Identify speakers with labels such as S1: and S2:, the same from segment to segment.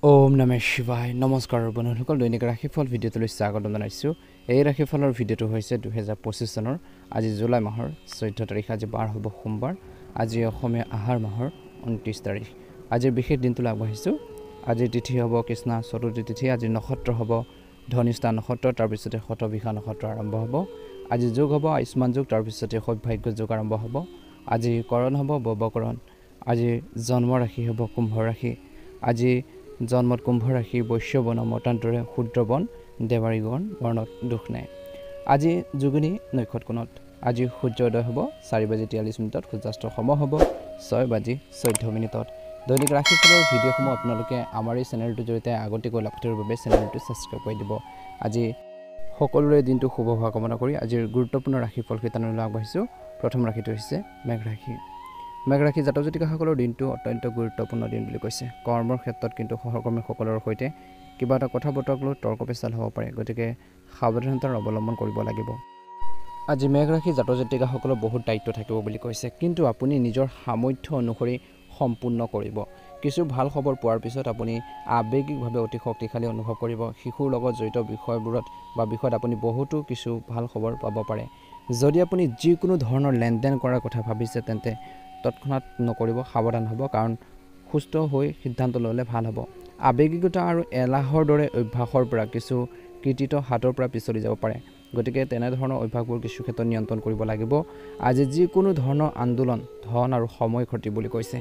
S1: ওম নমঃ শিৱায় নমস্কাৰ বন্ধুসকল দৈনিক ৰাশিফল ভিডিঅ'টোলৈ স্বাগতম জনাইছোঁ। এই ৰাশিফলৰ ভিডিঅ'টো হৈছে 2025 চনৰ আজি জুলাই মাহৰ 14 তাৰিখ, আজি বাৰ হ'ব সোমবাৰ, আজি অসমীয়া আহাৰ মাহৰ 29 তাৰিখ। আজিৰ বিশেষ দিনটোলৈ আগবাঢ়িছোঁ। আজিৰ তিথি হ'ব কৃষ্ণা চতুৰ্থী তিথি, আজিৰ নক্ষত্ৰ হ'ব ধনিষ্ঠা নক্ষত্ৰ, তাৰপিছতে শতভিষা নক্ষত্ৰ আৰম্ভ হ'ব। আজি যোগ হ'ব আয়ুষ্মান যোগ, তাৰপিছতে সৌভাগ্য যোগ আৰম্ভ হ'ব। আজি কৰণ হ'ব বৱকৰণ। আজি জন্ম ৰাশি হ'ব কুম্ভ ৰাশি। আজি জন্মত কুম্ভ ৰাশি বৈশ্যবন মতান্তৰে শূদ্ৰবন দেৱাৰীগণ বৰ্ণত দুখ নাই। আজি যোগিনী নক্ষত্ৰ কোণত আজি সূৰ্যোদয় হ'ব 4:43, সূৰ্যাস্ত সময় হ'ব 6:14। দৈনিক ৰাশিফলৰ ভিডিঅ'সমূহ আপোনালোকে আমাৰ এই চেনেলটোৰ জৰিয়তে আগতীয়াকৈ লাভ কৰিবৰ বাবে চেনেলটো ছাবস্ক্ৰাইব কৰি দিব। আজি সকলোৰে দিনটো শুভ হোৱা কামনা কৰি আজিৰ গুৰুত্বপূৰ্ণ ৰাশিফল কেইটালৈ আগবাঢ়িছোঁ। প্ৰথম ৰাশিটো হৈছে মেঘ ৰাশি। মেঘ ৰাশি জাতক জাতিকাসকলৰ দিনটো অত্যন্ত গুৰুত্বপূৰ্ণ দিন বুলি কৈছে। কৰ্মৰ ক্ষেত্ৰত কিন্তু সহকৰ্মীসকলৰ সৈতে কিবা এটা কথা বতৰাক লৈ তৰ্ক পেচাল হ'ব পাৰে, গতিকে সাৱধানতাৰ অৱলম্বন কৰিব লাগিব। আজি মেঘ ৰাশি জাতক জাতিকাসকলৰ বহুত দায়িত্ব থাকিব বুলি কৈছে, কিন্তু আপুনি নিজৰ সামৰ্থ্য অনুসৰি সম্পূৰ্ণ কৰিব। কিছু ভাল খবৰ পোৱাৰ পিছত আপুনি আৱেগিকভাৱে অতি শক্তিশালী অনুভৱ কৰিব। শিশুৰ লগত জড়িত বিষয়বোৰত বা বিষয়ত আপুনি বহুতো কিছু ভাল খবৰ পাব পাৰে। যদি আপুনি যিকোনো ধৰণৰ লেনদেন কৰাৰ কথা ভাবিছে তেন্তে তৎক্ষণাত নকৰিব, সাৱধান হ'ব, কাৰণ সুস্থ হৈ সিদ্ধান্ত ল'লে ভাল হ'ব। আৱেগিকতা আৰু এলাহৰ দৰে অভ্যাসৰ পৰা কিছু কৃতিত্ব হাতৰ পৰা পিছলি যাব পাৰে, গতিকে তেনেধৰণৰ অভ্যাসবোৰ কিছু ক্ষেত্ৰত নিয়ন্ত্ৰণ কৰিব লাগিব। আজি যিকোনো ধৰণৰ আন্দোলন ধন আৰু সময় ক্ষতি বুলি কৈছে।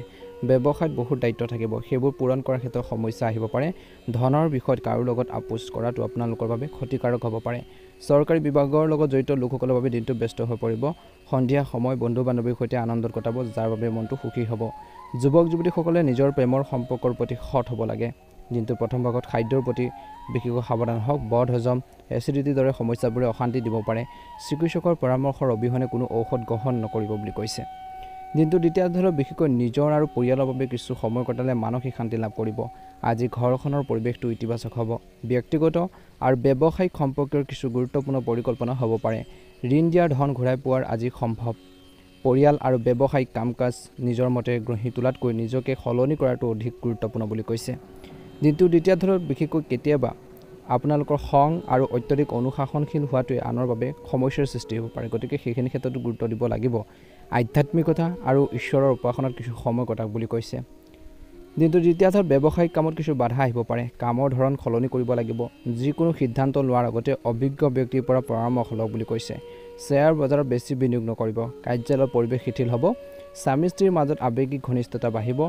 S1: ব্যৱসায়ত বহুত দায়িত্ব থাকিব, সেইবোৰ পূৰণ কৰাৰ ক্ষেত্ৰত সমস্যা আহিব পাৰে। ধনৰ বিষয়ত কাৰো লগত আপোচ কৰাটো আপোনালোকৰ বাবে ক্ষতিকাৰক হ'ব পাৰে। চৰকাৰী বিভাগৰ লগত জড়িত লোকসকলৰ বাবে দিনটো ব্যস্ত হৈ পৰিব। সন্ধিয়া সময় বন্ধু বান্ধৱীৰ সৈতে আনন্দত কটাব, যাৰ বাবে মনটো সুখী হ'ব। যুৱক যুৱতীসকলে নিজৰ প্ৰেমৰ সম্পৰ্কৰ প্ৰতি সৎ হ'ব লাগে। দিনটোৰ প্ৰথম ভাগত খাদ্যৰ প্ৰতি বিশেষকৈ সাৱধান হওক। বদ হজম, এচিডিটিৰ দৰে সমস্যাবোৰে অশান্তি দিব পাৰে। চিকিৎসকৰ পৰামৰ্শৰ অবিহনে কোনো ঔষধ গ্ৰহণ নকৰিব বুলি কৈছে। দিনটোৰ দ্বিতীয়াৰ্ধত বিশেষকৈ নিজৰ আৰু পৰিয়ালৰ বাবে কিছু সময় কটালে মানসিক শান্তি লাভ কৰিব। আজি ঘৰখনৰ পৰিৱেশটো ইতিবাচক হ'ব। ব্যক্তিগত আৰু ব্যৱসায়িক সম্পৰ্কীয় কিছু গুৰুত্বপূৰ্ণ পৰিকল্পনা হ'ব পাৰে। ঋণ দিয়াৰ ধন ঘূৰাই পোৱাৰ আজি সম্ভৱ। পৰিয়াল আৰু ব্যৱসায়িক কাম কাজ নিজৰ মতে গঢ়ি তোলাতকৈ নিজকে সলনি কৰাটো অধিক গুৰুত্বপূৰ্ণ বুলি কৈছে। দিনটোৰ দ্বিতীয়াৰ্ধত বিশেষকৈ কেতিয়াবা আপোনালোকৰ খং আৰু অত্যধিক অনুশাসনশীল হোৱাটোৱে আনৰ বাবে সমস্যাৰ সৃষ্টি হ'ব পাৰে, গতিকে সেইখিনি ক্ষেত্ৰতো গুৰুত্ব দিব লাগিব। আধ্যাত্মিকতা আৰু ঈশ্বৰৰ উপাসনাত কিছু সময় কটাওক বুলি কৈছে। দিনটোৰ দ্বিতীয়াৰ্ধত ব্যৱসায়িক কামত কিছু বাধা আহিব পাৰে। কামৰ ধৰণ সলনি কৰিব লাগিব। যিকোনো সিদ্ধান্ত লোৱাৰ আগতে অভিজ্ঞ ব্যক্তিৰ পৰা পৰামৰ্শ লওক বুলি কৈছে। শ্বেয়াৰ বজাৰত বেছি বিনিয়োগ নকৰিব। কাৰ্যালয়ৰ পৰিৱেশ শিথিল হ'ব। স্বামী স্ত্ৰীৰ মাজত আৱেগিক ঘনিষ্ঠতা বাঢ়িব।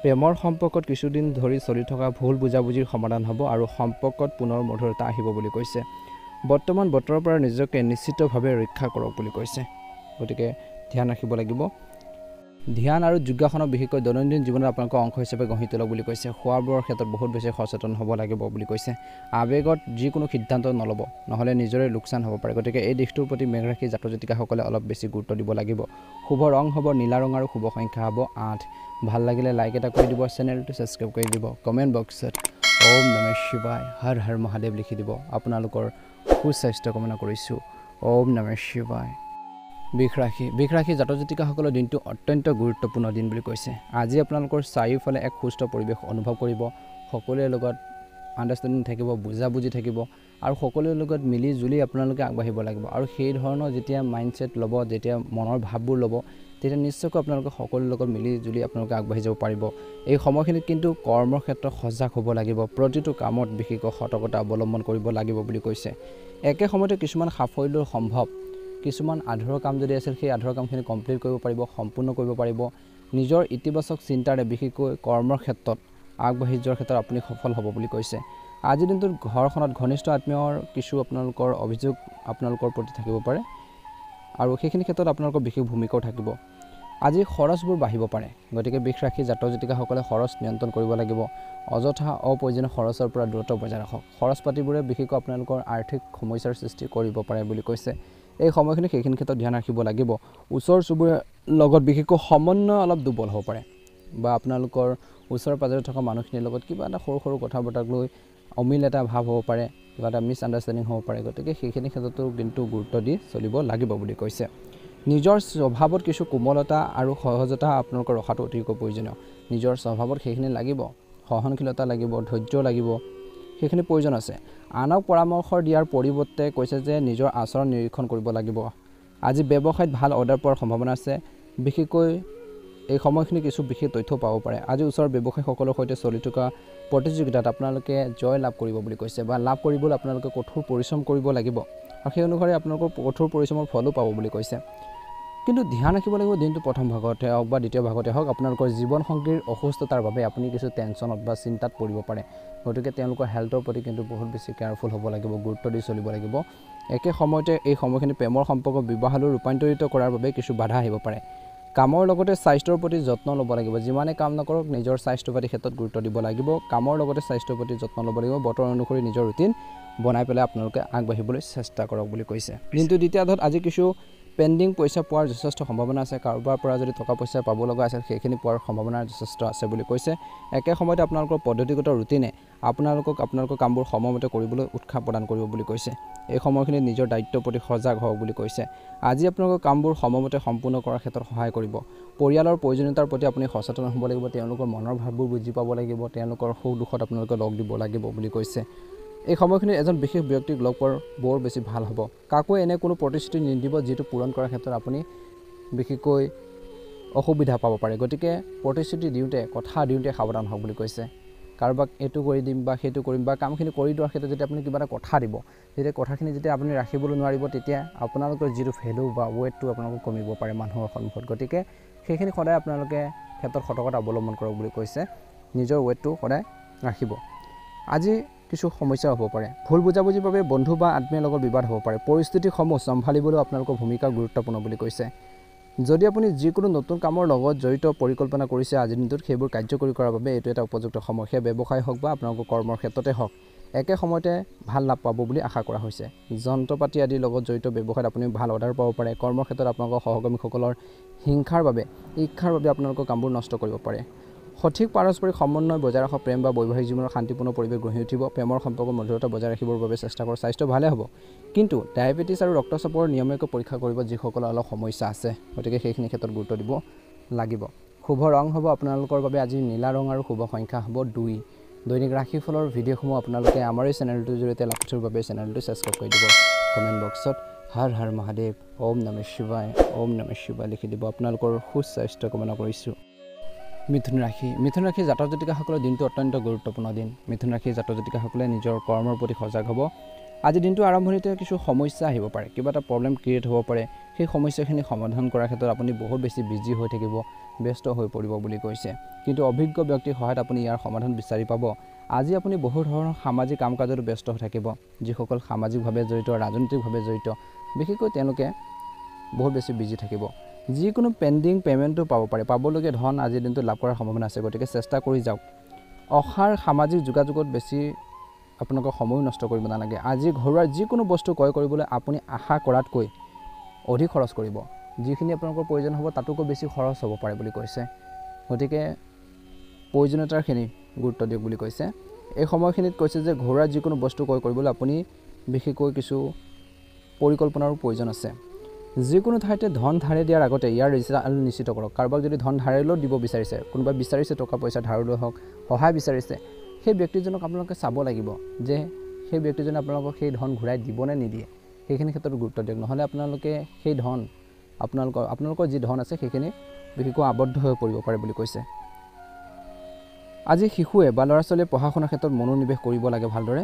S1: প্ৰেমৰ সম্পৰ্কত কিছুদিন ধৰি চলি থকা ভুল বুজাবুজিৰ সমাধান হ'ব আৰু সম্পৰ্কত পুনৰ মধুৰতা আহিব বুলি কৈছে। বৰ্তমান বতৰৰ পৰা নিজকে নিশ্চিতভাৱে ৰক্ষা কৰক বুলি কৈছে, গতিকে ধ্যান ৰাখিব লাগিব। ধ্যান আৰু যোগাসনৰ বিশেষকৈ দৈনন্দিন জীৱনত আপোনালোকৰ অংশ হিচাপে গঢ়ি তোলক বুলি কৈছে। খোৱা বোৱাৰ ক্ষেত্ৰত বহুত বেছি সচেতন হ'ব লাগিব বুলি কৈছে। আৱেগত যিকোনো সিদ্ধান্ত নল'ব, নহ'লে নিজৰে লোকচান হ'ব পাৰে, গতিকে এই দিশটোৰ প্ৰতি মেঘ ৰাশি জাতক জাতিকাসকলে অলপ বেছি গুৰুত্ব দিব লাগিব। শুভ ৰং হ'ব নীলা ৰং আৰু শুভ সংখ্যা হ'ব 8। ভাল লাগিলে লাইক এটা কৰি দিব, চেনেলটো ছাবস্ক্ৰাইব কৰি দিব। কমেণ্ট বক্সত ওম নমঃ শিৱায় হৰ হৰ মহাদেৱ লিখি দিব। আপোনালোকৰ সুস্বাস্থ্য কামনা কৰিছোঁ। ওম নমঃ শিৱায়। বৃষ ৰাশি জাতক জাতিকাসকলৰ দিনটো অত্যন্ত গুৰুত্বপূৰ্ণ দিন বুলি কৈছে। আজি আপোনালোকৰ চাৰিওফালে এক সুস্থ পৰিৱেশ অনুভৱ কৰিব। সকলোৰে লগত আণ্ডাৰষ্টেণ্ডিং থাকিব, বুজাবুজি থাকিব আৰু সকলোৰে লগত মিলি জুলি আপোনালোকে আগবাঢ়িব লাগিব। আৰু সেই ধৰণৰ যেতিয়া মাইণ্ডছেট ল'ব, যেতিয়া মনৰ ভাৱবোৰ ল'ব, তেতিয়া নিশ্চয়কৈ আপোনালোকে সকলোৰে লগত মিলি জুলি আপোনালোকে আগবাঢ়ি যাব পাৰিব। এই সময়খিনিত কিন্তু কৰ্মৰ ক্ষেত্ৰত সজাগ হ'ব লাগিব। প্ৰতিটো কামত বিশেষকৈ সতৰ্কতা অৱলম্বন কৰিব লাগিব বুলি কৈছে। একে সময়তে কিছুমান সাফল্য সম্ভৱ। কিছুমান আধৰুৱা কাম যদি আছিল, সেই আধৰুৱা কামখিনি কমপ্লিট কৰিব পাৰিব, সম্পূৰ্ণ কৰিব পাৰিব। নিজৰ ইতিবাচক চিন্তাৰে বিশেষকৈ কৰ্মৰ ক্ষেত্ৰত আগবাঢ়ি যোৱাৰ ক্ষেত্ৰত আপুনি সফল হ'ব বুলি কৈছে। আজিৰ দিনটোত ঘৰখনত ঘনিষ্ঠ আত্মীয়ৰ কিছু আপোনালোকৰ অভিযোগ আপোনালোকৰ প্ৰতি থাকিব পাৰে আৰু সেইখিনি ক্ষেত্ৰত আপোনালোকৰ বিশেষ ভূমিকাও থাকিব। আজি খৰচবোৰ বাঢ়িব পাৰে, গতিকে বৃষ ৰাশি জাতক জাতিকাসকলে খৰচ নিয়ন্ত্ৰণ কৰিব লাগিব। অযথা অপ্ৰয়োজনীয় খৰচৰ পৰা দূৰত্ব বজাই ৰাখক। খৰচ পাতিবোৰে বিশেষকৈ আপোনালোকৰ আৰ্থিক সমস্যাৰ সৃষ্টি কৰিব পাৰে বুলি কৈছে। এই সময়খিনি সেইখিনি ক্ষেত্ৰত ধ্যান ৰাখিব লাগিব। ওচৰ চুবুৰীয়াৰ লগত বিশেষকৈ সমন্বয় অলপ দুৰ্বল হ'ব পাৰে, বা আপোনালোকৰ ওচৰে পাজৰে থকা মানুহখিনিৰ লগত কিবা এটা সৰু সৰু কথা বতৰাক লৈ অমিল এটা ভাৱ হ'ব পাৰে, কিবা এটা মিছ আণ্ডাৰষ্টেণ্ডিং হ'ব পাৰে, গতিকে সেইখিনি ক্ষেত্ৰতো কিন্তু গুৰুত্ব দি চলিব লাগিব বুলি কৈছে। নিজৰ স্বভাৱত কিছু কোমলতা আৰু সহজতা আপোনালোকৰ ৰখাটো অতিকৈ প্ৰয়োজনীয়। নিজৰ স্বভাৱত সেইখিনি লাগিব। সহনশীলতা লাগিব, ধৈৰ্য লাগিব, সেইখিনি প্ৰয়োজন আছে। আনক পৰামৰ্শ দিয়াৰ পৰিৱৰ্তে কৈছে যে নিজৰ আচৰণ নিৰীক্ষণ কৰিব লাগিব। আজি ব্যৱসায়ত ভাল অৰ্ডাৰ পোৱাৰ সম্ভাৱনা আছে। বিশেষকৈ এই সময়খিনি কিছু বিশেষ তথ্য পাব পাৰে। আজি ওচৰৰ ব্যৱসায়ীসকলৰ সৈতে চলি থকা প্ৰতিযোগিতাত আপোনালোকে জয় লাভ কৰিব বুলি কৈছে বা লাভ কৰিবলৈ আপোনালোকে কঠোৰ পৰিশ্ৰম কৰিব লাগিব আৰু সেই অনুসাৰে আপোনালোকৰ কঠোৰ পৰিশ্ৰমৰ ফলো পাব বুলি কৈছে। কিন্তু ধ্যান ৰাখিব লাগিব দিনটো প্ৰথম ভাগতে হওক বা দ্বিতীয় ভাগতে হওক আপোনালোকৰ জীৱনসংগীৰ অসুস্থতাৰ বাবে আপুনি কিছু টেনশ্যনত বা চিন্তাত পৰিব পাৰে। গতিকে তেওঁলোকৰ হেল্থৰ প্ৰতি কিন্তু বহুত বেছি কেয়াৰফুল হ'ব লাগিব, গুৰুত্ব দি চলিব লাগিব। একে সময়তে এই সময়খিনি প্ৰেমৰ সম্পৰ্ক বিবাহলৈ ৰূপান্তৰিত কৰাৰ বাবে কিছু বাধা আহিব পাৰে। কামৰ লগতে স্বাস্থ্যৰ প্ৰতি যত্ন ল'ব লাগিব। যিমানে কাম নকৰক নিজৰ স্বাস্থ্য পাতি ক্ষেত্ৰত গুৰুত্ব দিব লাগিব। কামৰ লগতে স্বাস্থ্যৰ প্ৰতি যত্ন ল'ব লাগিব। বতৰ অনুসৰি নিজৰ ৰুটিন বনাই পেলাই আপোনালোকে আগবাঢ়িবলৈ চেষ্টা কৰক বুলি কৈছে। দিনটো দ্বিতীয় আধাত আজি কিছু পেণ্ডিং পইচা পোৱাৰ যথেষ্ট সম্ভাৱনা আছে। কাৰোবাৰ পৰা যদি টকা পইচা পাব লগা আছে সেইখিনি পোৱাৰ সম্ভাৱনা যথেষ্ট আছে বুলি কৈছে। একে সময়তে আপোনালোকৰ পদ্ধতিগত ৰুটিনে আপোনালোকৰ কামবোৰ সময়মতে কৰিবলৈ উৎসাহ প্ৰদান কৰিব বুলি কৈছে। এই সময়খিনিত নিজৰ দায়িত্বৰ প্ৰতি সজাগ হওক বুলি কৈছে। আজি আপোনালোকৰ কামবোৰ সময়মতে সম্পূৰ্ণ কৰাৰ ক্ষেত্ৰত সহায় কৰিব। পৰিয়ালৰ প্ৰয়োজনীয়তাৰ প্ৰতি আপুনি সচেতন হ'ব লাগিব। তেওঁলোকৰ মনৰ ভাৱবোৰ বুজি পাব লাগিব। তেওঁলোকৰ সুখ দুখত আপোনালোকে লগ দিব লাগিব বুলি কৈছে। এই সময়খিনিত এজন বিশেষ ব্যক্তিক লগ পোৱাৰ বৰ বেছি ভাল হ'ব। কাকো এনে কোনো প্ৰতিশ্ৰুতি নিদিব যিটো পূৰণ কৰাৰ ক্ষেত্ৰত আপুনি বিশেষকৈ অসুবিধা পাব পাৰে। গতিকে প্ৰতিশ্ৰুতি দিওঁতে, কথা দিওঁতে সাৱধান হওক বুলি কৈছে। কাৰোবাক এইটো কৰি দিম বা সেইটো কৰিম বা কামখিনি কৰি দিয়াৰ ক্ষেত্ৰত যেতিয়া আপুনি কিবা এটা কথা দিব, তেতিয়া কথাখিনি যেতিয়া আপুনি ৰাখিবলৈ নোৱাৰিব তেতিয়া আপোনালোকৰ যিটো ভেলু বা ৱেটটো আপোনালোকৰ কমিব পাৰে মানুহৰ সন্মুখত। গতিকে সেইখিনি সদায় আপোনালোকে ক্ষেত্ৰত সতৰ্কতা অৱলম্বন কৰক বুলি কৈছে। নিজৰ ৱেটটো সদায় ৰাখিব। আজি কিছু সমস্যা হ'ব পাৰে। ভুল বুজাবুজিৰ বাবে বন্ধু বা আত্মীয়ৰ লগত বিবাদ হ'ব পাৰে। পৰিস্থিতিসমূহ চম্ভালিবলৈ আপোনালোকৰ ভূমিকা গুৰুত্বপূৰ্ণ বুলি কৈছে। যদি আপুনি যিকোনো নতুন কামৰ লগত জড়িত পৰিকল্পনা কৰিছে আজিৰ দিনটোত সেইবোৰ কাৰ্যকৰী কৰাৰ বাবে এইটো এটা উপযুক্ত সময়। সেয়া ব্যৱসায় হওক বা আপোনালোকৰ কৰ্মৰ ক্ষেত্ৰতে হওক একে সময়তে ভাল লাভ পাব বুলি আশা কৰা হৈছে। যন্ত্ৰ পাতি আদিৰ লগত জড়িত ব্যৱসায়ত আপুনি ভাল অৰ্ডাৰ পাব পাৰে। কৰ্মৰ ক্ষেত্ৰত আপোনালোকৰ সহকৰ্মীসকলৰ হিংসাৰ বাবে, ঈৰ্ষাৰ বাবে আপোনালোকৰ কামবোৰ নষ্ট কৰিব পাৰে। সঠিক পাৰস্পৰিক সমন্বয় বজাই ৰাখক। প্ৰেম বা বৈবাহিক জীৱনৰ শান্তিপূৰ্ণ পৰিৱেশ গঢ়ি উঠিব। প্ৰেমৰ সম্পৰ্ক মধুৰতা বজাই ৰাখিবৰ বাবে চেষ্টা কৰক। স্বাস্থ্য ভালে হ'ব, কিন্তু ডায়েবেটিছ আৰু ৰক্তচাপৰ নিয়মীয়াকৈ পৰীক্ষা কৰিব যিসকলৰ অলপ সমস্যা আছে। গতিকে সেইখিনি ক্ষেত্ৰত গুৰুত্ব দিব লাগিব। শুভ ৰং হ'ব আপোনালোকৰ বাবে আজি নীলা ৰং আৰু শুভ সংখ্যা হ'ব 2। দৈনিক ৰাশিফলৰ ভিডিঅ'সমূহ আপোনালোকে আমাৰ এই চেনেলটোৰ জৰিয়তে লাভ কৰাৰ বাবে চেনেলটো ছাবস্ক্ৰাইব কৰি দিব। কমেণ্ট বক্সত হৰ হৰ মহাদেৱ, ওম নমঃ শিৱায়, ওম নমঃ শিৱায় লিখি দিব। আপোনালোকৰ সুস্বাস্থ্য কামনা কৰিছোঁ। মিথুন ৰাশি জাতক জাতিকাসকলৰ দিনটো অত্যন্ত গুৰুত্বপূৰ্ণ দিন। মিথুন ৰাশিৰ জাতক জাতিকাসকলে নিজৰ কৰ্মৰ প্ৰতি সজাগ হ'ব। আজি দিনটো আৰম্ভণিতে কিছু সমস্যা আহিব পাৰে, কিবা এটা প্ৰব্লেম ক্ৰিয়েট হ'ব পাৰে। সেই সমস্যাখিনি সমাধান কৰাৰ ক্ষেত্ৰত আপুনি বহুত বেছি বিজি হৈ থাকিব, ব্যস্ত হৈ পৰিব বুলি কৈছে। কিন্তু অভিজ্ঞ ব্যক্তিৰ সহায়ত আপুনি ইয়াৰ সমাধান বিচাৰি পাব। আজি আপুনি বহু ধৰণৰ সামাজিক কাম কাজতো ব্যস্ত হৈ থাকিব। যিসকল সামাজিকভাৱে জড়িত, ৰাজনৈতিকভাৱে জড়িত, বিশেষকৈ তেওঁলোকে বহুত বেছি বিজি থাকিব। যিকোনো পেণ্ডিং পে'মেণ্টটো পাব পাৰে। পাবলগীয়া ধন আজিৰ দিনটো লাভ কৰাৰ সম্ভাৱনা আছে। গতিকে চেষ্টা কৰি যাওক। অসাৰ সামাজিক যোগাযোগত বেছি আপোনালোকৰ সময় নষ্ট কৰিব নালাগে। আজি ঘৰুৱা যিকোনো বস্তু ক্ৰয় কৰিবলৈ আপুনি আশা কৰাতকৈ অধিক খৰচ কৰিব। যিখিনি আপোনালোকৰ প্ৰয়োজন হ'ব তাতোকৈ বেছি খৰচ হ'ব পাৰে বুলি কৈছে। গতিকে প্ৰয়োজনীয়তাখিনি গুৰুত্ব দিয়ক বুলি কৈছে। এই সময়খিনিত কৈছে যে ঘৰুৱা যিকোনো বস্তু ক্ৰয় কৰিবলৈ আপুনি বিশেষকৈ কিছু পৰিকল্পনাৰো প্ৰয়োজন আছে। যিকোনো ঠাইতে ধন ধাৰে দিয়াৰ আগতে ইয়াৰ ৰিজাল্ট নিশ্চিত কৰক। কাৰোবাক যদি ধন ধাৰেলৈও দিব বিচাৰিছে, কোনোবাই বিচাৰিছে টকা পইচা ধাৰলৈ হওক, সহায় বিচাৰিছে, সেই ব্যক্তিজনক আপোনালোকে চাব লাগিব যে সেই ব্যক্তিজনে আপোনালোকক সেই ধন ঘূৰাই দিবনে নিদিয়ে। সেইখিনি ক্ষেত্ৰত গুৰুত্ব দিয়ক। নহ'লে আপোনালোকে সেই ধন আপোনালোকৰ যি ধন আছে সেইখিনি বিশেষকৈ আবদ্ধ হৈ পৰিব পাৰে বুলি কৈছে। আজি শিশুৱে বা ল'ৰা ছোৱালীয়ে পঢ়া শুনাৰ ক্ষেত্ৰত মনোনিৱেশ কৰিব লাগে ভালদৰে।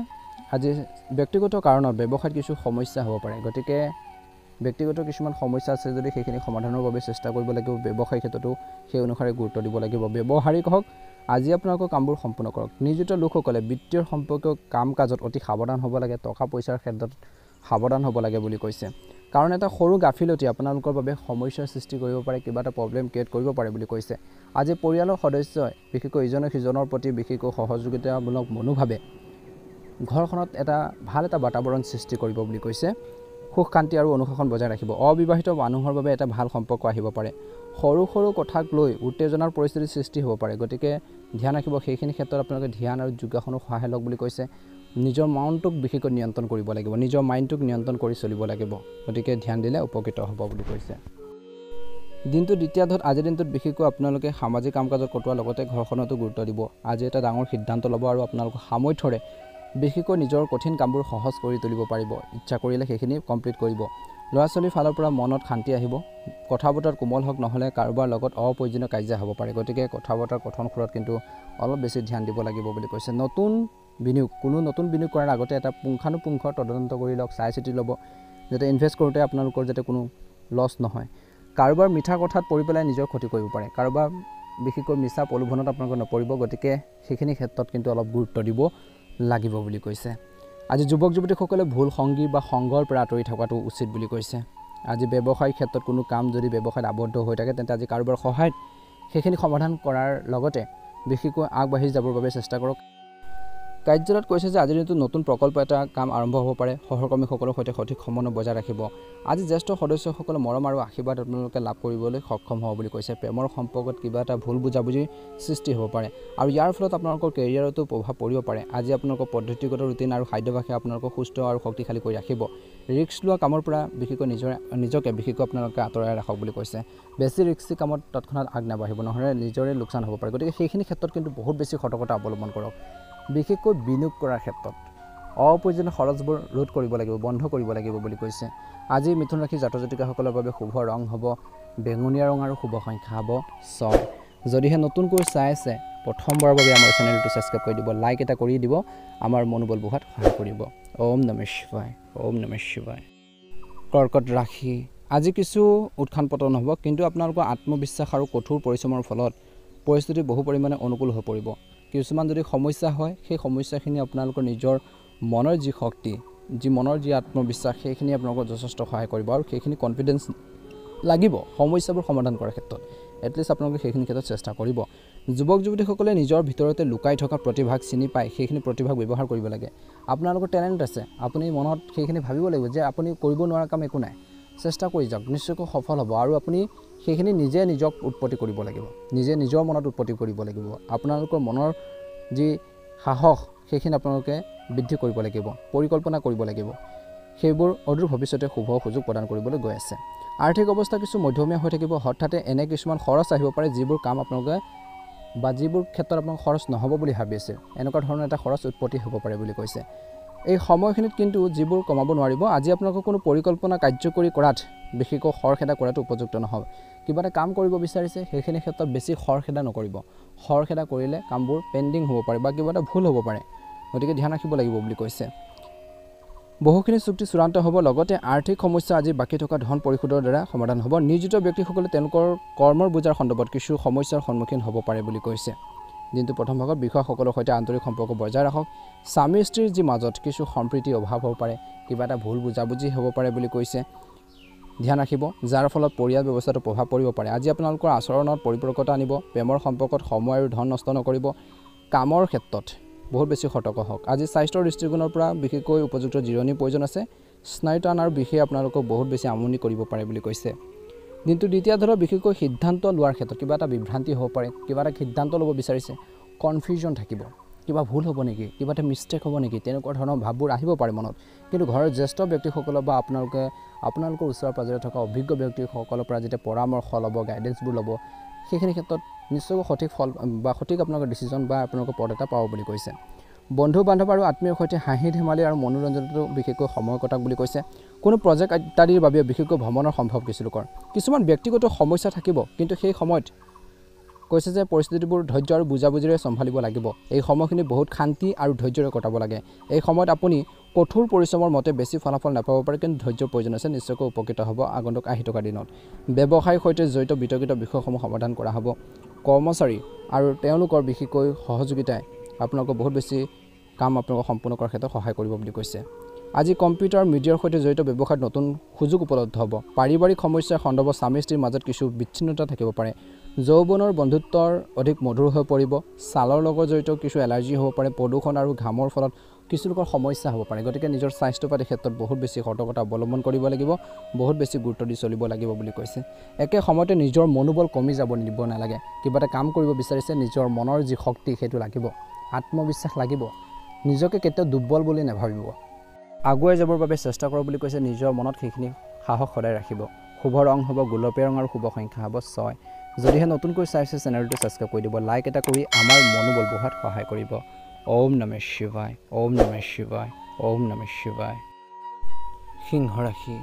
S1: আজি ব্যক্তিগত কাৰণত ব্যৱসায়ত কিছু সমস্যা হ'ব পাৰে। গতিকে ব্যক্তিগত কিছুমান সমস্যা আছে যদি সেইখিনি সমাধানৰ বাবে চেষ্টা কৰিব লাগিব। ব্যৱসায়িক ক্ষেত্ৰতো সেই অনুসাৰে গুৰুত্ব দিব লাগিব। ব্যৱহাৰিক হওক, আজি আপোনালোকৰ কামবোৰ সম্পূৰ্ণ কৰক। নিয়োজিত লোকসকলে বিত্তীয় সম্পৰ্কীয় কাম কাজত অতি সাৱধান হ'ব লাগে। টকা পইচাৰ ক্ষেত্ৰত সাৱধান হ'ব লাগে বুলি কৈছে। কাৰণ এটা সৰু গাফিলতি আপোনালোকৰ বাবে সমস্যাৰ সৃষ্টি কৰিব পাৰে, কিবা এটা প্ৰব্লেম ক্ৰিয়েট কৰিব পাৰে বুলি কৈছে। আজি পৰিয়ালৰ সদস্যই বিশেষকৈ ইজনে সিজনৰ প্ৰতি বিশেষকৈ সহযোগিতামূলক মনোভাৱে ঘৰখনত ভাল এটা বাতাবৰণ সৃষ্টি কৰিব বুলি কৈছে। সুখ শান্তি আৰু অনুশাসন বজাই ৰাখিব। অবিবাহিত মানুহৰ বাবে এটা ভাল সম্পৰ্ক আহিব পাৰে। সৰু সৰু কথাক লৈ উত্তেজনাৰ পৰিস্থিতিৰ সৃষ্টি হ'ব পাৰে। গতিকে ধ্যান ৰাখিব। সেইখিনি ক্ষেত্ৰত আপোনালোকে ধ্যান আৰু যোগাসনৰ সহায় লওক বুলি কৈছে। নিজৰ মনটোক বিশেষকৈ নিয়ন্ত্ৰণ কৰিব লাগিব। নিজৰ মাইণ্ডটোক নিয়ন্ত্ৰণ কৰি চলিব লাগিব। গতিকে ধ্যান দিলে উপকৃত হ'ব বুলি কৈছে। দিনটোৰ দ্বিতীয় ধত আজিৰ দিনটোত বিশেষকৈ আপোনালোকে সামাজিক কাম কাজত কটোৱাৰ লগতে ঘৰখনতো গুৰুত্ব দিব। আজি এটা ডাঙৰ সিদ্ধান্ত ল'ব আৰু আপোনালোকৰ সামৰ্থ্যৰে বিশেষকৈ নিজৰ কঠিন কামবোৰ সহজ কৰি তুলিব পাৰিব। ইচ্ছা কৰিলে সেইখিনি কমপ্লিট কৰিব। ল'ৰা ছোৱালীৰ ফালৰ পৰা মনত শান্তি আহিব। কথা বতৰাত কোমল হওক, নহ'লে কাৰোবাৰ লগত অপ্ৰয়োজনীয় কাজিয়া হ'ব পাৰে। গতিকে কথা বতৰাৰ কথন সুৰত কিন্তু অলপ বেছি ধ্যান দিব লাগিব বুলি কৈছে। কোনো নতুন বিনিয়োগ কৰাৰ আগতে এটা পুংখানুপুংখ তদন্ত কৰি লওক, চাই চিতি ল'ব, যাতে ইনভেষ্ট কৰোঁতে আপোনালোকৰ যাতে কোনো লছ নহয়। কাৰোবাৰ মিঠা কথাত পৰি পেলাই নিজৰ ক্ষতি কৰিব পাৰে। কাৰোবাৰ বিশেষকৈ মিছা প্ৰলোভনত আপোনালোকে নপৰিব। গতিকে সেইখিনি ক্ষেত্ৰত কিন্তু অলপ গুৰুত্ব দিব লাগিব বুলি কৈছে। আজি যুৱক যুৱতীসকলে ভুল সংগী বা সংগৰ পৰা আঁতৰি থকাটো উচিত বুলি কৈছে। আজি ব্যৱসায়িক ক্ষেত্ৰত কোনো কাম যদি ব্যৱসায়ত আবদ্ধ হৈ থাকে, তেন্তে আজি কাৰোবাৰ সহায়ত সেইখিনি সমাধান কৰাৰ লগতে বিশেষকৈ আগবাঢ়ি যাবৰ বাবে চেষ্টা কৰক। কাৰ্যালয়ত কৈছে যে আজিৰ দিনটোত নতুন প্ৰকল্প এটা কাম আৰম্ভ হ'ব পাৰে। সহকৰ্মীসকলৰ সৈতে সঠিক সমন্বয় বজাই ৰাখিব। আজি জ্যেষ্ঠ সদস্যসকলে মৰম আৰু আশীৰ্বাদ আপোনালোকে লাভ কৰিবলৈ সক্ষম হ'ব বুলি কৈছে। প্ৰেমৰ সম্পৰ্কত কিবা এটা ভুল বুজাবুজিৰ সৃষ্টি হ'ব পাৰে আৰু ইয়াৰ ফলত আপোনালোকৰ কেৰিয়াৰতো প্ৰভাৱ পৰিব পাৰে। আজি আপোনালোকৰ পদ্ধতিগত ৰুটিন আৰু খাদ্যাভ্যাসে আপোনালোকক সুস্থ আৰু শক্তিশালী কৰি ৰাখিব। ৰিস্ক লোৱা কামৰ পৰা বিশেষকৈ নিজকে বিশেষকৈ আপোনালোকে আঁতৰাই ৰাখক বুলি কৈছে। বেছি ৰিস্কি কামত তৎক্ষণাত আগ নাবাঢ়িব, নহ'লে নিজৰে লোকচান হ'ব পাৰে। গতিকে সেইখিনি ক্ষেত্ৰত কিন্তু বহুত বেছি সতৰ্কতা অৱলম্বন কৰক। বিশেষকৈ বিনিয়োগ কৰাৰ ক্ষেত্ৰত অপ্ৰয়োজনীয় খৰচবোৰ ৰোধ কৰিব লাগিব, বন্ধ কৰিব লাগিব বুলি কৈছে। আজি মিথুন ৰাশিৰ জাতক জাতিকাসকলৰ বাবে শুভ ৰং হ'ব বেঙুনীয়া ৰং আৰু শুভ সংখ্যা হ'ব 6। যদিহে নতুনকৈ চাই আছে, প্ৰথমবাৰৰ বাবে আমাৰ চেনেলটো ছাবস্ক্ৰাইব কৰি দিব, লাইক এটা কৰি দিব, আমাৰ মনোবল বঢ়োৱাত সহায় কৰিব। ওম নমঃ শিৱায়, ওম নমঃ শিৱায়। কৰ্কট ৰাশি, আজি কিছু উত্থান পতন হ'ব, কিন্তু আপোনালোকৰ আত্মবিশ্বাস আৰু কঠোৰ পৰিশ্ৰমৰ ফলত পৰিস্থিতি বহু পৰিমাণে অনুকূল হৈ পৰিব। কিছুমান যদি সমস্যা হয়, সেই সমস্যাখিনি আপোনালোকৰ নিজৰ মনৰ যি শক্তি, মনৰ যি আত্মবিশ্বাস, সেইখিনি আপোনালোকক যথেষ্ট সহায় কৰিব আৰু সেইখিনি কনফিডেঞ্চ লাগিব সমস্যাবোৰ সমাধান কৰাৰ ক্ষেত্ৰত। এটলিষ্ট আপোনালোকে সেইখিনি ক্ষেত্ৰত চেষ্টা কৰিব। যুৱক যুৱতীসকলে নিজৰ ভিতৰতে লুকাই থকা প্ৰতিভাক চিনি পাই সেইখিনি প্ৰতিভাক ব্যৱহাৰ কৰিব লাগে। আপোনালোকৰ টেলেণ্ট আছে, আপুনি মনত সেইখিনি ভাবিব লাগিব যে আপুনি কৰিব নোৱাৰা কাম একো নাই, চেষ্টা কৰি যাওক, নিশ্চয়কৈ সফল হ'ব। আৰু আপুনি সেইখিনি নিজে নিজক উৎপত্তি কৰিব লাগিব, নিজৰ মনত উৎপত্তি কৰিব লাগিব। আপোনালোকৰ মনৰ যি সাহস সেইখিনি আপোনালোকে বৃদ্ধি কৰিব লাগিব, পৰিকল্পনা কৰিব লাগিব। সেইবোৰ অদূৰ ভৱিষ্যতে শুভ সুযোগ প্ৰদান কৰিবলৈ গৈ আছে। আৰ্থিক অৱস্থা কিছু মধ্যমীয়া হৈ থাকিব। হঠাতে এনে কিছুমান খৰচ আহিব পাৰে, যিবোৰ কাম আপোনালোকে বা যিবোৰ ক্ষেত্ৰত আপোনালোকৰ খৰচ নহ'ব বুলি ভাবি আছে, এনেকুৱা ধৰণৰ এটা খৰচ উৎপত্তি হ'ব পাৰে বুলি কৈছে। এই সময়খিনিত কিন্তু যিবোৰ কমাব নোৱাৰিব। আজি আপোনালোকৰ কোনো পৰিকল্পনা কাৰ্যকৰী কৰাত বিশেষকৈ খৰখেদা কৰাটো উপযুক্ত নহ'ব। কিবা এটা কাম কৰিব বিচাৰিছে, সেইখিনি ক্ষেত্ৰত বেছি খৰখেদা নকৰিব। খৰখেদা কৰিলে কামবোৰ পেণ্ডিং হ'ব পাৰে বা কিবা এটা ভুল হ'ব পাৰে। গতিকে ধ্যান ৰাখিব লাগিব বুলি কৈছে। বহুখিনি চুক্তি চূড়ান্ত হ'ব, লগতে আৰ্থিক সমস্যা আজি বাকী থকা ধন পৰিশোধৰ দ্বাৰা সমাধান হ'ব। নিয়োজিত ব্যক্তিসকলে তেওঁলোকৰ কৰ্মৰ বোজাৰ সন্দৰ্ভত কিছু সমস্যাৰ সন্মুখীন হ'ব পাৰে বুলি কৈছে। দিনটো প্ৰথম ভাগত বিষয়াসকলৰ সৈতে আন্তৰিক সম্পৰ্ক বজাই ৰাখক। স্বামী স্ত্ৰীৰ যি মাজত কিছু সম্প্ৰীতিৰ অভাৱ হ'ব পাৰে, কিবা এটা ভুল বুজাবুজি হ'ব পাৰে বুলি কৈছে। ধ্যান ৰাখিব, যাৰ ফলত পৰিয়াল ব্যৱস্থাটো প্ৰভাৱ পৰিব পাৰে। আজি আপোনালোকৰ আচৰণত পৰিপক্কতা আনিব। প্ৰেমৰ সম্পৰ্কত সময় আৰু ধন নষ্ট নকৰিব। কামৰ ক্ষেত্ৰত বহুত বেছি সতৰ্ক হওক। আজি স্বাস্থ্যৰ দৃষ্টিকোণৰ পৰা বিশেষকৈ উপযুক্ত জিৰণিৰ প্ৰয়োজন আছে। স্নায়ু টান আৰু বিষয়ে আপোনালোকক বহুত বেছি আমনি কৰিব পাৰে বুলি কৈছে। দিনটো দ্বিতীয় ধৰক বিশেষকৈ সিদ্ধান্ত লোৱাৰ ক্ষেত্ৰত কিবা এটা বিভ্ৰান্তি হ'ব পাৰে। কিবা এটা সিদ্ধান্ত ল'ব বিচাৰিছে, কনফিউজন থাকিব, কিবা ভুল হ'ব নেকি, কিবা এটা মিষ্টেক হ'ব নেকি, তেনেকুৱা ধৰণৰ ভাৱবোৰ আহিব পাৰে মনত। কিন্তু ঘৰৰ জ্যেষ্ঠ ব্যক্তিসকলৰ বা আপোনালোকৰ ওচৰে পাজৰে থকা অভিজ্ঞ ব্যক্তিসকলৰ পৰা যেতিয়া পৰামৰ্শ ল'ব, গাইডেঞ্চবোৰ ল'ব, সেইখিনি ক্ষেত্ৰত নিশ্চয় সঠিক ফল বা সঠিক আপোনালোকৰ ডিচিজন বা আপোনালোকৰ পদ এটা পাব বুলি কৈছে। বন্ধু বান্ধৱ আৰু আত্মীয়ৰ সৈতে হাঁহি ধেমালি আৰু মনোৰঞ্জনতো বিশেষকৈ সময় কটাওক বুলি কৈছে। কোনো প্ৰজেক্ট ইত্যাদিৰ বাবে বিশেষকৈ ভ্ৰমণৰ সম্ভৱ কিছুমান ব্যক্তিগত সমস্যা থাকিব, কিন্তু সেই সময়ত কৈছে যে পৰিস্থিতিবোৰ ধৈৰ্য আৰু বুজাবুজিৰে চম্ভালিব লাগিব। এই সময়খিনি বহুত শান্তি আৰু ধৈৰ্যৰে কটাব লাগে। এই সময়ত আপুনি কঠোৰ পৰিশ্ৰমৰ মতে বেছি ফলাফল নাপাব পাৰে, কিন্তু ধৈৰ্যৰ প্ৰয়োজন আছে। নিশ্চয়কৈ উপকৃত হ'ব আগন্তুক আহি থকা দিনত। ব্যৱসায়ৰ সৈতে জড়িত বিতৰ্কিত বিষয়সমূহ সমাধান কৰা হ'ব। কৰ্মচাৰী আৰু তেওঁলোকৰ বিশেষকৈ সহযোগিতাই আপোনালোকক বহুত বেছি কাম আপোনালোকক সম্পূৰ্ণ কৰাৰ ক্ষেত্ৰত সহায় কৰিব বুলি কৈছে। আজি কম্পিউটাৰ মিডিয়াৰ সৈতে জড়িত ব্যৱসায়ত নতুন সুযোগ উপলব্ধ হ'ব। পাৰিবাৰিক সমস্যাৰ সন্দৰ্ভত স্বামী স্ত্ৰীৰ মাজত কিছু বিচ্ছিন্নতা থাকিব পাৰে। যৌৱনৰ বন্ধুত্বৰ অধিক মধুৰ হৈ পৰিব। ছালৰ লগত জড়িত কিছু এলাৰ্জি হ'ব পাৰে। প্ৰদূষণ আৰু ঘামৰ ফলত কিছু লোকৰ সমস্যা হ'ব পাৰে। গতিকে নিজৰ স্বাস্থ্য পাতিৰ ক্ষেত্ৰত বহুত বেছি সতৰ্কতা অৱলম্বন কৰিব লাগিব, বহুত বেছি গুৰুত্ব দি চলিব লাগিব বুলি কৈছে। একে সময়তে নিজৰ মনোবল কমি যাব দিব নালাগে। কিবা এটা কাম কৰিব বিচাৰিছে, নিজৰ মনৰ যি শক্তি সেইটো লাগিব, আত্মবিশ্বাস লাগিব। নিজকে কেতিয়াও দুৰ্বল বুলি নাভাবিব। আগুৱাই যাবৰ বাবে চেষ্টা কৰক বুলি কৈছে। নিজৰ মনত সেইখিনি সাহস সদায় ৰাখিব। শুভ ৰং হ'ব গোলপীয়া ৰং আৰু শুভ সংখ্যা হ'ব 6 যদিহে নতুনকৈ চাইছে চেনেলটো সাবস্ক্ৰাইব কৰি দিব লাইক এটা কৰি আমাৰ মনোবল বঢ়াত সহায় কৰিব ওম নমঃ শিৱায় ওম নমঃ শিৱায় ওম নমঃ শিৱায় সিংহ ৰাশি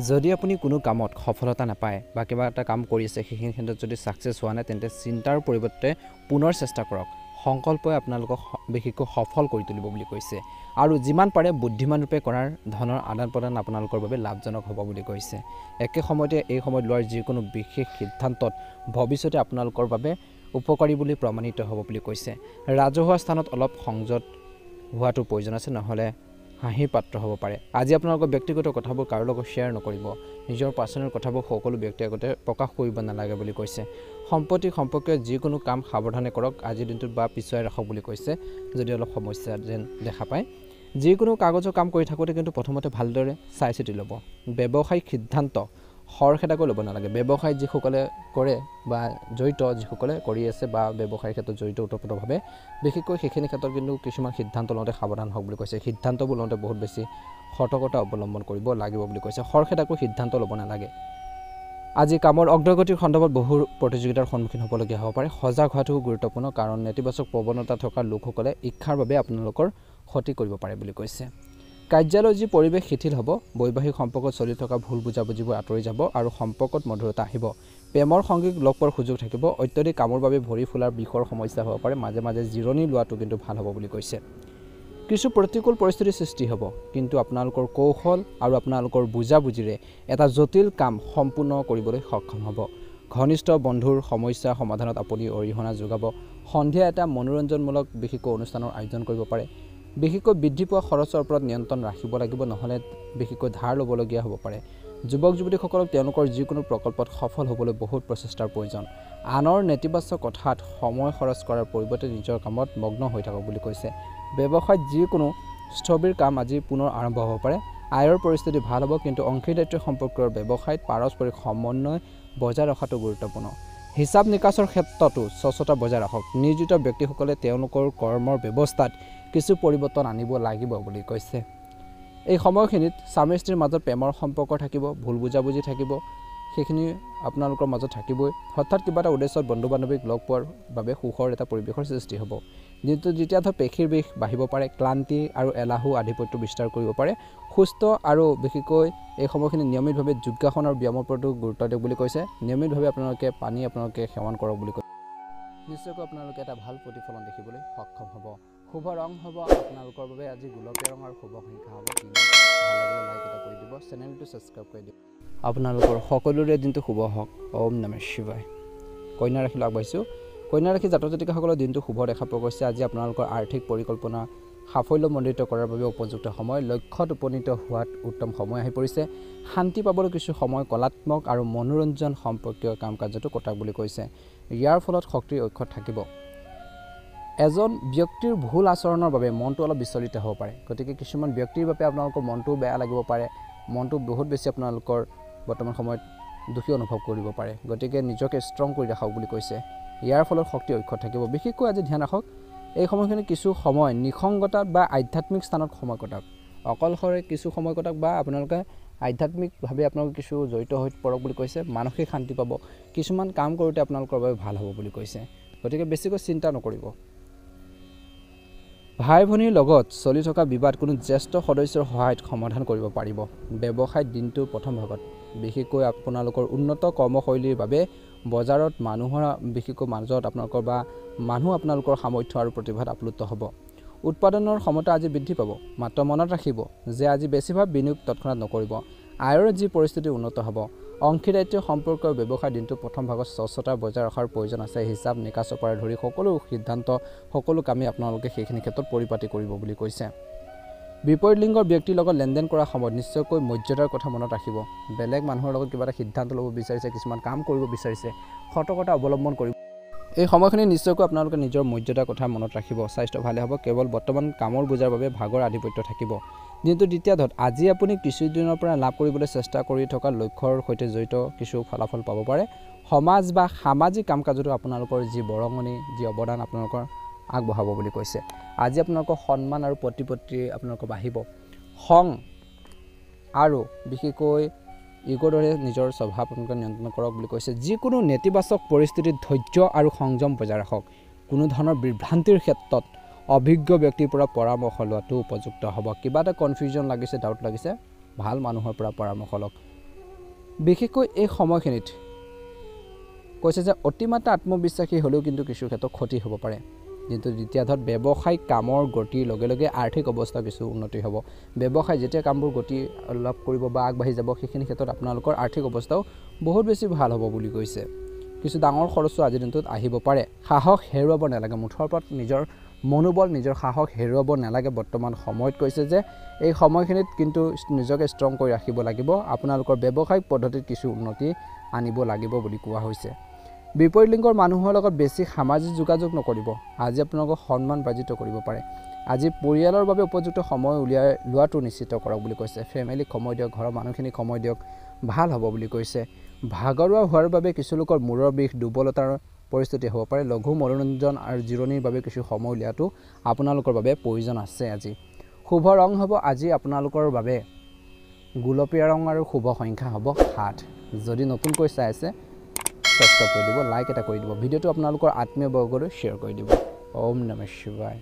S1: যদি আপুনি কোনো কামত সফলতা নাপায় বা কিবা এটা কাম কৰি আছে সেইখিনি ক্ষেত্ৰত যদি সাকসেছ হোৱা নাই তেন্তে চিন্তাৰ পৰিৱৰ্তে পুনৰ চেষ্টা কৰক সংকল্পই আপোনালোকক বিশেষকৈ সফল কৰি তুলিব বুলি কৈছে আৰু যিমান পাৰে বুদ্ধিমান ৰূপে কৰাৰ ধনৰ আদান প্ৰদান আপোনালোকৰ বাবে লাভজনক হ'ব বুলি কৈছে একে সময়তে এই সময়ত লোৱাৰ যিকোনো বিশেষ সিদ্ধান্তত ভৱিষ্যতে আপোনালোকৰ বাবে উপকাৰী বুলি প্ৰমাণিত হ'ব বুলি কৈছে ৰাজহুৱা স্থানত অলপ সংযত হোৱাটো প্ৰয়োজন আছে নহলে হাঁহিৰ পাত্ৰ হ'ব পাৰে আজি আপোনালোকৰ ব্যক্তিগত কথাবোৰ কাৰো লগত শ্বেয়াৰ নকৰিব নিজৰ পাৰ্সোনেল কথাবোৰ সকলো ব্যক্তিৰ আগতে প্ৰকাশ কৰিব নালাগে বুলি কৈছে সম্পত্তি সম্পৰ্কীয় যিকোনো কাম সাৱধানে কৰক আজিৰ দিনটোত বা পিছুৱাই ৰাখক বুলি কৈছে যদি অলপ সমস্যা যেন দেখা পায় যিকোনো কাগজৰ কাম কৰি থাকোঁতে কিন্তু প্ৰথমতে ভালদৰে চাই চিতি ল'ব ব্যৱসায়িক সিদ্ধান্ত খৰখেদাকৈ ল'ব নালাগে ব্যৱসায় যিসকলে কৰে বা জড়িত যিসকলে কৰি আছে বা ব্যৱসায়ৰ ক্ষেত্ৰত জড়িত ওতপ্ৰোতভাৱে বিশেষকৈ সেইখিনি ক্ষেত্ৰত কিন্তু কিছুমান সিদ্ধান্ত লওঁতে সাৱধান হওক বুলি কৈছে সিদ্ধান্তবোৰ লওঁতে বহুত বেছি সতৰ্কতা অৱলম্বন কৰিব লাগিব বুলি কৈছে খৰখেদাকৈ সিদ্ধান্ত ল'ব নালাগে আজি কামৰ অগ্ৰগতিৰ সন্দৰ্ভত বহু প্ৰতিযোগিতাৰ সন্মুখীন হ'বলগীয়া হ'ব পাৰে সজাগ হোৱাটো গুৰুত্বপূৰ্ণ কাৰণ নেতিবাচক প্ৰৱণতা থকা লোকসকলে ইচ্ছাৰ বাবে আপোনালোকৰ ক্ষতি কৰিব পাৰে বুলি কৈছে কাৰ্যালয়ৰ যি পৰিৱেশ শিথিল হ'ব বৈবাহিক সম্পৰ্কত চলি থকা ভুল বুজাবুজিবোৰ আঁতৰি যাব আৰু সম্পৰ্কত মধুৰতা আহিব প্ৰেমৰ সংগীক লগ পোৱাৰ সুযোগ থাকিব অত্যাধিক কামৰ বাবে ভৰি ফুলাৰ বিষৰ সমস্যা হ'ব পাৰে মাজে মাজে জিৰণি লোৱাটো কিন্তু ভাল হ'ব বুলি কৈছে কিছু প্ৰতিকূল পৰিস্থিতিৰ সৃষ্টি হ'ব কিন্তু আপোনালোকৰ কৌশল আৰু আপোনালোকৰ বুজাবুজিৰে এটা জটিল কাম সম্পূৰ্ণ কৰিবলৈ সক্ষম হ'ব ঘনিষ্ঠ বন্ধুৰ সমস্যা সমাধানত আপুনি অৰিহণা যোগাব সন্ধিয়া এটা মনোৰঞ্জনমূলক বিশেষ অনুষ্ঠানৰ আয়োজন কৰিব পাৰে বিশেষকৈ বৃদ্ধি পোৱা খৰচৰ ওপৰত নিয়ন্ত্ৰণ ৰাখিব লাগিব নহলে বিশেষকৈ ধাৰ ল'বলগীয়া হ'ব পাৰে যুৱক যুৱতীসকলক তেওঁলোকৰ যিকোনো প্ৰকল্পত সফল হ'বলৈ বহুত প্ৰচেষ্টাৰ প্ৰয়োজন আনৰ নেতিবাচক কথাত সময় খৰচ কৰাৰ পৰিৱৰ্তে নিজৰ কামত মগ্ন হৈ থাকক বুলি কৈছে ব্যৱসায়ত যিকোনো স্থবিৰ কাম আজি পুনৰ আৰম্ভ হ'ব পাৰে আয়ৰ পৰিস্থিতি ভাল হ'ব কিন্তু অংশীদাৰিত্ব সম্পৰ্কৰ ব্যৱসায়ত পাৰস্পৰিক সমন্বয় বজাই ৰখাটো গুৰুত্বপূৰ্ণ হিচাপ নিকাচৰ ক্ষেত্ৰতো স্বচ্ছতা বজাই ৰাখক নিয়োজিত ব্যক্তিসকলে তেওঁলোকৰ কৰ্মৰ ব্যৱস্থাত কিছু পৰিৱৰ্তন আনিব লাগিব বুলি কৈছে এই সময়খিনিত স্বামী স্ত্ৰীৰ মাজত প্ৰেমৰ সম্পৰ্ক থাকিব ভুল বুজাবুজি থাকিব সেইখিনি আপোনালোকৰ মাজত থাকিবই হঠাৎ কিবা এটা উদ্দেশ্যত বন্ধু বান্ধৱীক লগ পোৱাৰ বাবে সুখৰ এটা পৰিৱেশৰ সৃষ্টি হ'ব কিন্তু যেতিয়া পেশীৰ বিষ বাঢ়িব পাৰে ক্লান্তি আৰু এলাহু আধিপত্য বিস্তাৰ কৰিব পাৰে সুস্থ আৰু বিশেষকৈ এই সময়খিনি নিয়মিতভাৱে যোগাসন আৰু ব্যায়ামৰ ওপৰতো গুৰুত্ব দিয়ক বুলি কৈছে নিয়মিতভাৱে আপোনালোকে পানী আপোনালোকে সেৱন কৰক বুলি কৈছে নিশ্চয়কৈ আপোনালোকে এটা ভাল প্ৰতিফলন দেখিবলৈ সক্ষম হ'ব শুভ ৰং হ'ব আপোনালোকৰ বাবে আজি গোলপীয়া ৰং আৰু শুভ সংখ্যা হ'ব 3 ভাল লাগিলে লাইক এটা কৰি দিব চেনেলটো সাবস্ক্ৰাইব কৰি দিব আপোনালোকৰ সকলোৰে দিনটো শুভ হওক ওম নমঃ শিৱায় কন্যা ৰাশিলৈ আগবাঢ়িছোঁ কন্যা ৰাশি জাতক জাতিকাসকলৰ দিনটো শুভ দেখা পোৱা গৈছে আজি আপোনালোকৰ আৰ্থিক পৰিকল্পনা সাফল্যমণ্ডিত কৰাৰ বাবে উপযুক্ত সময় লক্ষ্যত উপনীত হোৱাত উত্তম সময় আহি পৰিছে শান্তি পাবলৈ কিছু সময় কলাত্মক আৰু মনোৰঞ্জন সম্পৰ্কীয় কাম কাৰ্যটো কটাক বুলি কৈছে ইয়াৰ ফলত শক্তিৰ ঐক্যত থাকিব এজন ব্যক্তিৰ ভুল আচৰণৰ বাবে মনটো অলপ বিচলিত হ'ব পাৰে গতিকে কিছুমান ব্যক্তিৰ বাবে আপোনালোকৰ মনটো বেয়া লাগিব পাৰে মনটো বহুত বেছি আপোনালোকৰ বৰ্তমান সময়ত দুখী অনুভৱ কৰিব পাৰে গতিকে নিজকে ষ্ট্ৰং কৰি ৰাখক বুলি কৈছে ইয়াৰ ফলত শক্তি ঐক্য থাকিব বিশেষকৈ আজি ধ্যান ৰাখক এই সময়খিনি কিছু সময় নিসংগতাত বা আধ্যাত্মিক স্থানত সময় কটাওক অকলশৰে কিছু সময় কটাওক বা আপোনালোকে আধ্যাত্মিকভাৱে আপোনালোকে কিছু জড়িত হৈ পৰক বুলি কৈছে মানসিক শান্তি পাব কিছুমান কাম কৰোঁতে আপোনালোকৰ বাবে ভাল হ'ব বুলি কৈছে গতিকে বেছিকৈ চিন্তা নকৰিব ভাই ভনীৰ লগত চলি থকা বিবাদ কোনো জ্যেষ্ঠ সদস্যৰ সহায়ত সমাধান কৰিব পাৰিব ব্যৱসায়ত দিনটোৰ প্ৰথম ভাগত বিশেষকৈ আপোনালোকৰ উন্নত কৰ্মশৈলীৰ বাবে বজাৰত মানুহৰ বিশেষকৈ মাজত আপোনালোকৰ বা মানুহ আপোনালোকৰ সামৰ্থ্য আৰু প্ৰতিভাত আপ্লুত হ'ব উৎপাদনৰ ক্ষমতা আজি বৃদ্ধি পাব মাত্ৰ মনত ৰাখিব যে আজি বেছিভাগ বিনিয়োগ তৎক্ষণাত নকৰিব আয়ৰ যি পৰিস্থিতি উন্নত হ'ব অংশীদাৰিত্ব সম্পৰ্কীয় ব্যৱসায় দিনটো প্ৰথম ভাগত স্বচ্ছতা বজাই ৰখাৰ প্ৰয়োজন আছে হিচাপ নিকাচৰ পৰা ধৰি সকলো সিদ্ধান্ত সকলো কামেই আপোনালোকে সেইখিনি ক্ষেত্ৰত পৰিপাটি কৰিব বুলি কৈছে বিপৰীত লিংগৰ ব্যক্তিৰ লগত লেনদেন কৰাৰ সময়ত নিশ্চয়কৈ মৰ্যাদাৰ কথা মনত ৰাখিব বেলেগ মানুহৰ লগত কিবা এটা সিদ্ধান্ত ল'ব বিচাৰিছে কিছুমান কাম কৰিব বিচাৰিছে সতৰ্কতা অৱলম্বন কৰিব এই সময়খিনি নিশ্চয়কৈ আপোনালোকে নিজৰ মৰ্যাদাৰ কথা মনত ৰাখিব স্বাস্থ্য ভালে হ'ব কেৱল বৰ্তমান কামৰ বোজাৰ বাবে ভাগৰ আধিপত্য থাকিব দিনটো দ্বিতীয় ধত আজি আপুনি কিছুদিনৰ পৰা লাভ কৰিবলৈ চেষ্টা কৰি থকা লক্ষ্যৰ সৈতে জড়িত কিছু ফলাফল পাব পাৰে সমাজ বা সামাজিক কাম কাজতো আপোনালোকৰ যি বৰঙণি যি অৱদান আপোনালোকৰ আগবঢ়াব বুলি কৈছে আজি আপোনালোকৰ সন্মান আৰু প্ৰতিপত্তি আপোনালোকৰ বাঢ়িব খং আৰু বিশেষকৈ ইগোৰ দৰে নিজৰ স্বভাৱ আপোনালোকে নিয়ন্ত্ৰণ কৰক বুলি কৈছে যিকোনো নেতিবাচক পৰিস্থিতিত ধৈৰ্য আৰু সংযম বজাই ৰাখক কোনো ধৰণৰ বিভ্ৰান্তিৰ ক্ষেত্ৰত অভিজ্ঞ ব্যক্তিৰ পৰা পৰামৰ্শ লোৱাটো উপযুক্ত হ'ব কিবা এটা কনফিউজন লাগিছে ডাউট লাগিছে ভাল মানুহৰ পৰা পৰামৰ্শ লওক বিশেষকৈ এই সময়খিনিত কৈছে যে অতিমাত্ৰা আত্মবিশ্বাসী হ'লেও কিন্তু কিছু ক্ষেত্ৰত ক্ষতি হ'ব পাৰে কিন্তু যেতিয়া ধৰ ব্যৱসায়িক কামৰ গতিৰ লগে লগে আৰ্থিক অৱস্থা কিছু উন্নতি হ'ব ব্যৱসায় যেতিয়া কামবোৰ গতি লাভ কৰিব বা আগবাঢ়ি যাব সেইখিনি ক্ষেত্ৰত আপোনালোকৰ আৰ্থিক অৱস্থাও বহুত বেছি ভাল হ'ব বুলি কৈছে কিছু ডাঙৰ খৰচো আজিৰ দিনটোত আহিব পাৰে সাহস হেৰুৱাব নালাগে মুঠৰ ওপৰত নিজৰ মনোবল নিজৰ সাহস হেৰুৱাব নালাগে বৰ্তমান সময়ত কৈছে যে এই সময়খিনিত কিন্তু নিজকে ষ্ট্ৰং কৰি ৰাখিব লাগিব আপোনালোকৰ ব্যৱসায়িক পদ্ধতিত কিছু উন্নতি আনিব লাগিব বুলি কোৱা হৈছে বিপৰীত লিংগৰ মানুহৰ লগত বেছি সামাজিক যোগাযোগ নকৰিব আজি আপোনালোকক সন্মান বাজিত কৰিব পাৰে আজি পৰিয়ালৰ বাবে উপযুক্ত সময় উলিয়াই লোৱাটো নিশ্চিত কৰক বুলি কৈছে ফেমিলিক সময় দিয়ক ঘৰৰ মানুহখিনিক সময় দিয়ক ভাল হ'ব বুলি কৈছে ভাগৰুৱা হোৱাৰ বাবে কিছু লোকৰ মূৰৰ বিষ দুৰ্বলতাৰ পৰিস্থিতি হ'ব পাৰে লঘু মনোৰঞ্জন আৰু জিৰণিৰ বাবে কিছু সময় উলিয়াটো আপোনালোকৰ বাবে প্ৰয়োজন আছে আজি শুভ ৰং হ'ব আজি আপোনালোকৰ বাবে গুলপীয়া ৰং আৰু শুভ সংখ্যা হ'ব 7 যদি নতুনকৈ চাই আছে সাবস্ক্ৰাইব কৰি দিব লাইক এটা কৰি দিব ভিডিঅ'টো আপোনালোকৰ আত্মীয় বৰ্গলৈ শ্বেয়াৰ কৰি দিব ওম নমঃ শিৱায়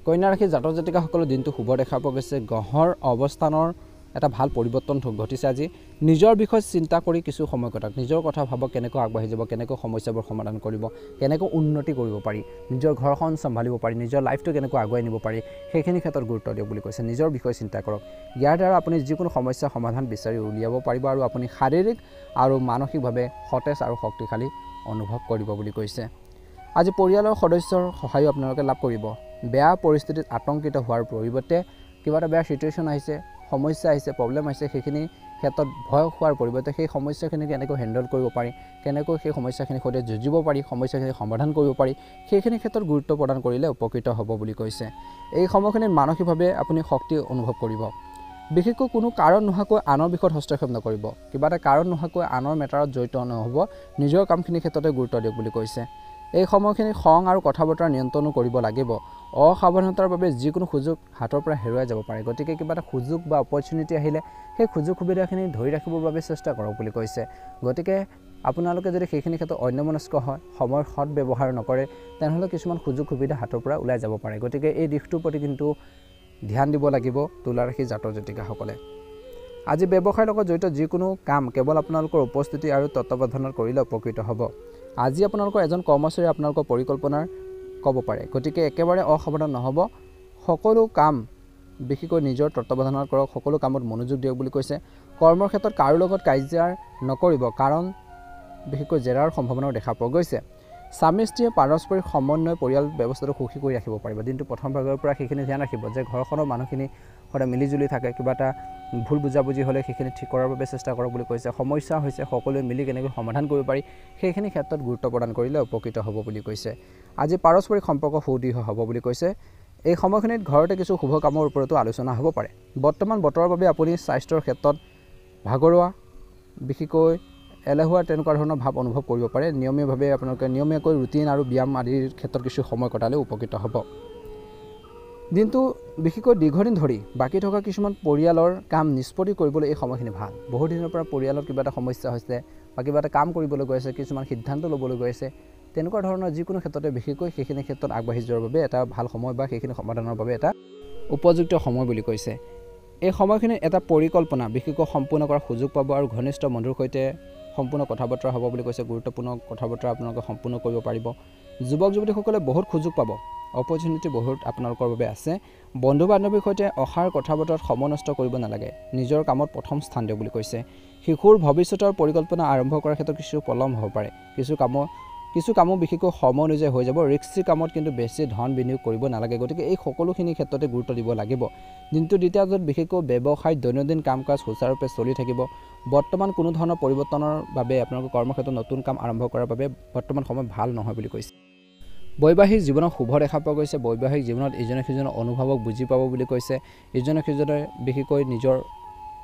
S1: কন্যা ৰাশি জাতক জাতিকাসকলৰ দিনটো শুভ দেখা পোৱা গৈছে গ্ৰহৰ অৱস্থানৰ এটা ভাল পৰিৱৰ্তন ঘটিছে আজি নিজৰ বিষয়ে চিন্তা কৰি কিছু সময় কটাওক নিজৰ কথা ভাবক কেনেকৈ আগবাঢ়ি যাব কেনেকৈ সমস্যাবোৰ সমাধান কৰিব কেনেকৈ উন্নতি কৰিব পাৰি নিজৰ ঘৰখন চম্ভালিব পাৰি নিজৰ লাইফটো কেনেকৈ আগুৱাই নিব পাৰি সেইখিনি ক্ষেত্ৰত গুৰুত্ব দিয়ক বুলি কৈছে নিজৰ বিষয়ে চিন্তা কৰক ইয়াৰ দ্বাৰা আপুনি যিকোনো সমস্যা সমাধান বিচাৰি উলিয়াব পাৰিব আৰু আপুনি শাৰীৰিক আৰু মানসিকভাৱে সতেজ আৰু শক্তিশালী অনুভৱ কৰিব বুলি কৈছে আজি পৰিয়ালৰ সদস্যৰ সহায়ো আপোনালোকে লাভ কৰিব বেয়া পৰিস্থিতিত আতংকিত হোৱাৰ পৰিৱৰ্তে কিবা এটা বেয়া সিচুৱেশ্যন আহিছে সমস্যা আহিছে প্ৰব্লেম আহিছে সেইখিনি ক্ষেত্ৰত ভয় হোৱাৰ পৰিৱৰ্তে সেই সমস্যাখিনি কেনেকৈ হেণ্ডেল কৰিব পাৰি কেনেকৈ সেই সমস্যাখিনিৰ সৈতে যুঁজিব পাৰি সমস্যাখিনি সমাধান কৰিব পাৰি সেইখিনি ক্ষেত্ৰত গুৰুত্ব প্ৰদান কৰিলে উপকৃত হ'ব বুলি কৈছে এই সময়খিনিত মানসিকভাৱে আপুনি শক্তি অনুভৱ কৰিব বিশেষকৈ কোনো কাৰণ নোহোৱাকৈ আনৰ বিষয়ত হস্তক্ষেপ নকৰিব কিবা এটা কাৰণ নোহোৱাকৈ আনৰ মেটাৰত জড়িত নহ'ব নিজৰ কামখিনিৰ ক্ষেত্ৰতে গুৰুত্ব দিয়ক বুলি কৈছে এই সময়খিনি খং আৰু কথা বতৰা নিয়ন্ত্ৰণো কৰিব লাগিব অসাৱধানতাৰ বাবে যিকোনো সুযোগ হাতৰ পৰা হেৰুৱাই যাব পাৰে গতিকে কিবা এটা সুযোগ বা অপৰচুনিটি আহিলে সেই সুযোগ সুবিধাখিনি ধৰি ৰাখিবৰ বাবে চেষ্টা কৰক বুলি কৈছে গতিকে আপোনালোকে যদি সেইখিনি ক্ষেত্ৰত অন্যমনস্ক হয় সময়ৰ সৎ ব্যৱহাৰ নকৰে তেনেহ'লে কিছুমান সুযোগ সুবিধা হাতৰ পৰা ওলাই যাব পাৰে গতিকে এই দিশটোৰ প্ৰতি কিন্তু ধ্যান দিব লাগিব তুলা ৰাশি জাতক জাতিকাসকলে আজি ব্যৱসায়ৰ লগত জড়িত যিকোনো কাম কেৱল আপোনালোকৰ উপস্থিতি আৰু তত্ত্বাৱধানত কৰিলে উপকৃত হ'ব আজি আপোনালোকৰ এজন কৰ্মচাৰী আপোনালোকৰ পৰিকল্পনাৰ ক'ব পাৰে গতিকে একেবাৰে অসাৱধান নহ'ব সকলো কাম বিশেষকৈ নিজৰ তত্ত্বাৱধানত কৰক সকলো কামত মনোযোগ দিয়ক বুলি কৈছে কৰ্মৰ ক্ষেত্ৰত কাৰো লগত কাজিয়া নকৰিব কাৰণ বিশেষকৈ জেৰাৰ সম্ভাৱনাও দেখা পোৱা গৈছে স্বামী স্ত্ৰীয়ে পাৰস্পৰিক সমন্বয় পৰিয়াল ব্যৱস্থাটো সুখী কৰি ৰাখিব পাৰিব দিনটো প্ৰথম ভাগৰ পৰা সেইখিনি ধ্যান ৰাখিব যে ঘৰখনৰ মানুহখিনি সদায় মিলিজুলি থাকে কিবা এটা ভুল বুজাবুজি হ'লে সেইখিনি ঠিক কৰাৰ বাবে চেষ্টা কৰক বুলি কৈছে সমস্যা হৈছে সকলোৱে মিলি কেনেকৈ সমাধান কৰিব পাৰি সেইখিনি ক্ষেত্ৰত গুৰুত্ব প্ৰদান কৰিলে উপকৃত হ'ব বুলি কৈছে আজি পাৰস্পৰিক সম্পৰ্ক সুদৃঢ় হ'ব বুলি কৈছে এই সময়খিনিত ঘৰতে কিছু শুভ কামৰ ওপৰতো আলোচনা হ'ব পাৰে বৰ্তমান বতৰৰ বাবে আপুনি স্বাস্থ্যৰ ক্ষেত্ৰত ভাগৰুৱা বিশেষকৈ এলেহুৱা তেনেকুৱা ধৰণৰ ভাৱ অনুভৱ কৰিব পাৰে নিয়মীয়াভাৱে আপোনালোকে নিয়মীয়াকৈ ৰুটিন আৰু ব্যায়াম আদিৰ ক্ষেত্ৰত কিছু সময় কটালে উপকৃত হ'ব দিনটো বিশেষকৈ দীৰ্ঘদিন ধৰি বাকী থকা কিছুমান পৰিয়ালৰ কাম নিষ্পত্তি কৰিবলৈ এই সময়খিনি ভাল বহুত দিনৰ পৰা পৰিয়ালত কিবা এটা সমস্যা হৈছে বা কিবা এটা কাম কৰিবলৈ গৈ আছে কিছুমান সিদ্ধান্ত ল'বলৈ গৈ আছে তেনেকুৱা ধৰণৰ যিকোনো ক্ষেত্ৰতে বিশেষকৈ সেইখিনি ক্ষেত্ৰত আগবাঢ়ি যোৱাৰ বাবে এটা ভাল সময় বা সেইখিনি সমাধানৰ বাবে এটা উপযুক্ত সময় বুলি কৈছে এই সময়খিনিত এটা পৰিকল্পনা বিশেষকৈ সম্পূৰ্ণ কৰাৰ সুযোগ পাব আৰু ঘনিষ্ঠ বন্ধুৰ সৈতে সম্পূৰ্ণ কথা বতৰা হ'ব বুলি কৈছে গুৰুত্বপূৰ্ণ কথা বতৰা আপোনালোকে সম্পূৰ্ণ কৰিব পাৰিব যুৱক যুৱতীসকলে বহুত সুযোগ পাব অপৰচুনিটি বহুত আপোনালোকৰ বাবে আছে বন্ধু বান্ধৱীৰ সৈতে অসাৰ কথা বতৰাত সময় নষ্ট কৰিব নালাগে নিজৰ কামত প্ৰথম স্থান দিয়ক বুলি কৈছে শিশুৰ ভৱিষ্যতৰ পৰিকল্পনা আৰম্ভ কৰাৰ ক্ষেত্ৰত কিছু পলম হ'ব পাৰে কিছু কামো বিশেষকৈ সময় অনুযায়ী হৈ যাব ৰিস্কি কামত কিন্তু বেছি ধন বিনিয়োগ কৰিব নালাগে গতিকে এই সকলোখিনি ক্ষেত্ৰতে গুৰুত্ব দিব লাগিব দিনটো দ্বিতীয় ভাগত বিশেষকৈ ব্যৱসায়ত দৈনন্দিন কাম কাজ সুচাৰুৰূপে চলি থাকিব বৰ্তমান কোনো ধৰণৰ পৰিৱৰ্তনৰ বাবে আপোনালোকৰ কৰ্মক্ষেত্ৰত নতুন কাম আৰম্ভ কৰাৰ বাবে বৰ্তমান সময় ভাল নহয় বুলি কৈছে বৈবাহিক জীৱনত শুভ দেখা পোৱা গৈছে বৈবাহিক জীৱনত ইজনে সিজনৰ অনুভৱক বুজি পাব বুলি কৈছে ইজনে সিজনে বিশেষকৈ নিজৰ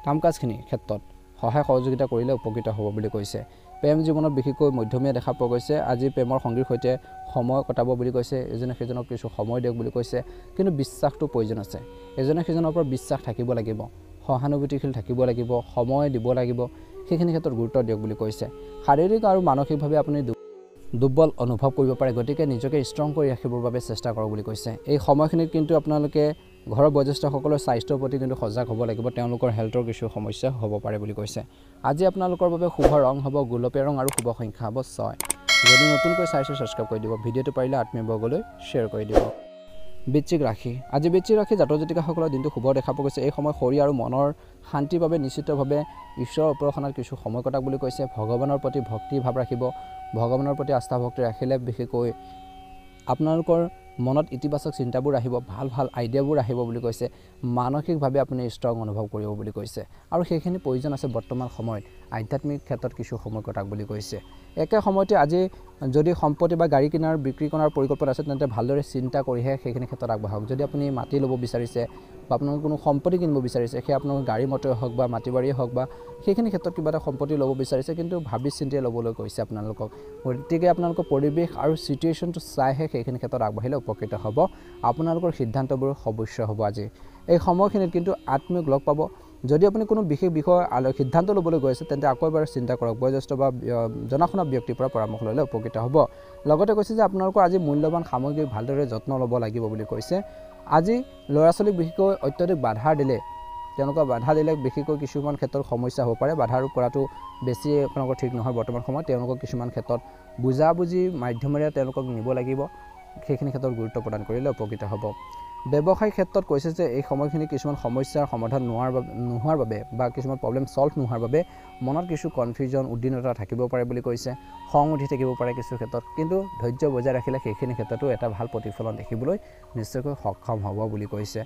S1: কাম কাজখিনিৰ ক্ষেত্ৰত সহায় সহযোগিতা কৰিলে উপকৃত হ'ব বুলি কৈছে প্ৰেম জীৱনত বিশেষকৈ মধ্যমীয়া দেখা পোৱা গৈছে আজি প্ৰেমৰ সংগীৰ সৈতে সময় কটাব বুলি কৈছে এজনে সিজনক কিছু সময় দিয়ক বুলি কৈছে কিন্তু বিশ্বাসটো প্ৰয়োজন আছে এজনে সিজনৰ ওপৰত বিশ্বাস থাকিব লাগিব সহানুভূতিশীল থাকিব লাগিব, সময় দিব লাগিব, সেইখিনি ক্ষেত্ৰত গুৰুত্ব দিয়ক বুলি কৈছে। শাৰীৰিক আৰু মানসিকভাৱে আপুনি দুৰ্বল অনুভৱ কৰিব পাৰে, গতিকে নিজকে ষ্ট্ৰং কৰি ৰাখিবৰ বাবে চেষ্টা কৰক বুলি কৈছে। এই সময়খিনিত কিন্তু আপোনালোকে ঘৰৰ বয়োজ্যেষ্ঠসকলৰ স্বাস্থ্যৰ প্ৰতি কিন্তু সজাগ হ'ব লাগিব, তেওঁলোকৰ হেল্থৰ কিছু সমস্যা হ'ব পাৰে বুলি কৈছে। আজি আপোনালোকৰ বাবে শুভ ৰং হ'ব গোলপীয়া ৰং আৰু শুভ সংখ্যা হ'ব 6। যদি নতুনকৈ চাইছে ছাবস্ক্ৰাইব কৰি দিব, ভিডিঅ'টো পাৰিলে আত্মীয়বৰ্গলৈ শ্বেয়াৰ কৰি দিব। বৃশ্চিক ৰাশি, আজি বৃশ্চিক ৰাশি জাতক জাতিকাসকলৰ দিনটো শুভ দেখা পোৱা গৈছে। এই সময় শৰীৰ আৰু মনৰ শান্তিৰ বাবে নিশ্চিতভাৱে ঈশ্বৰৰ উপাসনাত কিছু সময় কটাক বুলি কৈছে। ভগৱানৰ প্ৰতি ভক্তি ভাৱ ৰাখিব, ভগৱানৰ প্ৰতি আস্থা ভক্তি ৰাখিলে বিশেষকৈ আপোনালোকৰ মনত ইতিবাচক চিন্তাবোৰ আহিব, ভাল ভাল আইডিয়াবোৰ আহিব বুলি কৈছে। মানসিকভাৱে আপুনি ষ্ট্ৰং অনুভৱ কৰিব বুলি কৈছে আৰু সেইখিনি প্ৰয়োজন আছে বৰ্তমান সময়ত আধ্যাত্মিক ক্ষেত্ৰত কিছু সময় কটাক বুলি কৈছে। একে সময়তে আজি যদি সম্পত্তি বা গাড়ী কিনাৰ বিক্ৰী কৰাৰ পৰিকল্পনা আছে তেন্তে ভালদৰে চিন্তা কৰিহে সেইখিনি ক্ষেত্ৰত আগবাঢ়ক। যদি আপুনি মাটি ল'ব বিচাৰিছে বা আপোনালোকে কোনো সম্পত্তি কিনিব বিচাৰিছে, সেই আপোনালোকৰ গাড়ী মটৰে হওক বা মাটি বাৰীয়ে হওক বা সেইখিনি ক্ষেত্ৰত কিবা এটা সম্পত্তি ল'ব বিচাৰিছে, কিন্তু ভাবি চিন্তি ল'বলৈ কৈছে আপোনালোকক। গতিকে আপোনালোকৰ পৰিৱেশ আৰু চিটুৱেশ্যনটো চাইহে সেইখিনি ক্ষেত্ৰত আগবাঢ়িলে উপকৃত হ'ব। আপোনালোকৰ সিদ্ধান্তবোৰ সৱশ্য হ'ব আজি এই সময়খিনিত কিন্তু আত্মীয়ক লগ পাব। যদি আপুনি কোনো বিশেষ বিষয় সিদ্ধান্ত ল'বলৈ গৈ আছে তেন্তে আকৌ এবাৰ চিন্তা কৰক, বয়োজ্যেষ্ঠ বা জনাশুনা ব্যক্তিৰ পৰা পৰামৰ্শ ল'লে উপকৃত হ'ব। লগতে কৈছে যে আপোনালোকৰ আজি মূল্যৱান সামগ্ৰী ভালদৰে যত্ন ল'ব লাগিব বুলি কৈছে। আজি ল'ৰা ছোৱালীক বিশেষকৈ অত্যধিক বাধা দিলে, তেওঁলোকক বাধা দিলে বিশেষকৈ কিছুমান ক্ষেত্ৰত সমস্যা হ'ব পাৰে। বাধা আৰোপ কৰাটো বেছি আপোনালোকৰ ঠিক নহয় বৰ্তমান সময়ত। তেওঁলোকক কিছুমান ক্ষেত্ৰত বুজাবুজি মাধ্যমেৰে তেওঁলোকক নিব লাগিব, সেইখিনি ক্ষেত্ৰত গুৰুত্ব প্ৰদান কৰিলে উপকৃত হ'ব। ব্যৱসায়িক ক্ষেত্ৰত কৈছে যে এই সময়খিনি কিছুমান সমস্যাৰ সমাধান নোহোৱাৰ বাবে বা কিছুমান প্ৰব্লেম ছল্ভ নোহোৱাৰ বাবে মনত কিছু কনফিউজন উদ্বিগ্নতা থাকিব পাৰে বুলি কৈছে। খং উঠি থাকিব পাৰে কিছু ক্ষেত্ৰত, কিন্তু ধৈৰ্য বজাই ৰাখিলে সেইখিনি ক্ষেত্ৰতো এটা ভাল প্ৰতিফলন দেখিবলৈ নিশ্চয়কৈ সক্ষম হ'ব বুলি কৈছে।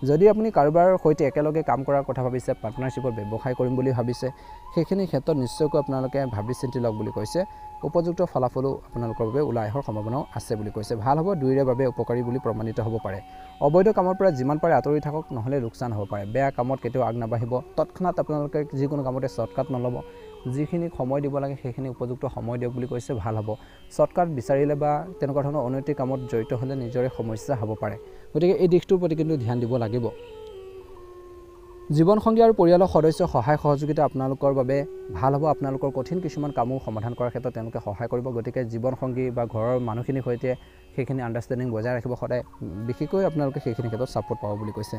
S1: যদি আপুনি কাৰোবাৰ সৈতে একেলগে কাম কৰাৰ কথা ভাবিছে, পাৰ্টনাৰশ্বিপত ব্যৱসায় কৰিম বুলি ভাবিছে, সেইখিনি ক্ষেত্ৰত নিশ্চয়কৈ আপোনালোকে ভাবি চিন্তি লওক বুলি কৈছে। উপযুক্ত ফলাফলো আপোনালোকৰ বাবে ওলাই অহাৰ সম্ভাৱনাও আছে বুলি কৈছে। ভাল হ'ব, দুয়োৰে বাবে উপকাৰী বুলি প্ৰমাণিত হ'ব পাৰে। অবৈধ কামৰ পৰা যিমান পাৰে আঁতৰি থাকক, নহ'লে লোকচান হ'ব পাৰে। বেয়া কামত কেতিয়াও আগ নাবাঢ়িব। তৎক্ষণাত আপোনালোকে যিকোনো কামতে শ্বৰ্টকাট নল'ব, যিখিনি সময় দিব লাগে সেইখিনি উপযুক্ত সময় দিয়ক বুলি কৈছে। ভাল হ'ব। শ্বৰ্টকাট বিচাৰিলে বা তেনেকুৱা ধৰণৰ অনৈতিক কামত জড়িত হ'লে নিজৰে সমস্যা হ'ব পাৰে, গতিকে এই দিশটোৰ প্ৰতি কিন্তু ধ্যান দিব লাগিব। জীৱনসংগী আৰু পৰিয়ালৰ সদস্যৰ সহায় সহযোগিতা আপোনালোকৰ বাবে ভাল হ'ব। আপোনালোকৰ কঠিন কিছুমান কামো সমাধান কৰাৰ ক্ষেত্ৰত তেওঁলোকে সহায় কৰিব, গতিকে জীৱনসংগী বা ঘৰৰ মানুহখিনিৰ সৈতে সেইখিনি আণ্ডাৰষ্টেণ্ডিং বজাই ৰাখিব সদায়, বিশেষকৈ আপোনালোকে সেইখিনি ক্ষেত্ৰত ছাপোৰ্ট পাব বুলি কৈছে।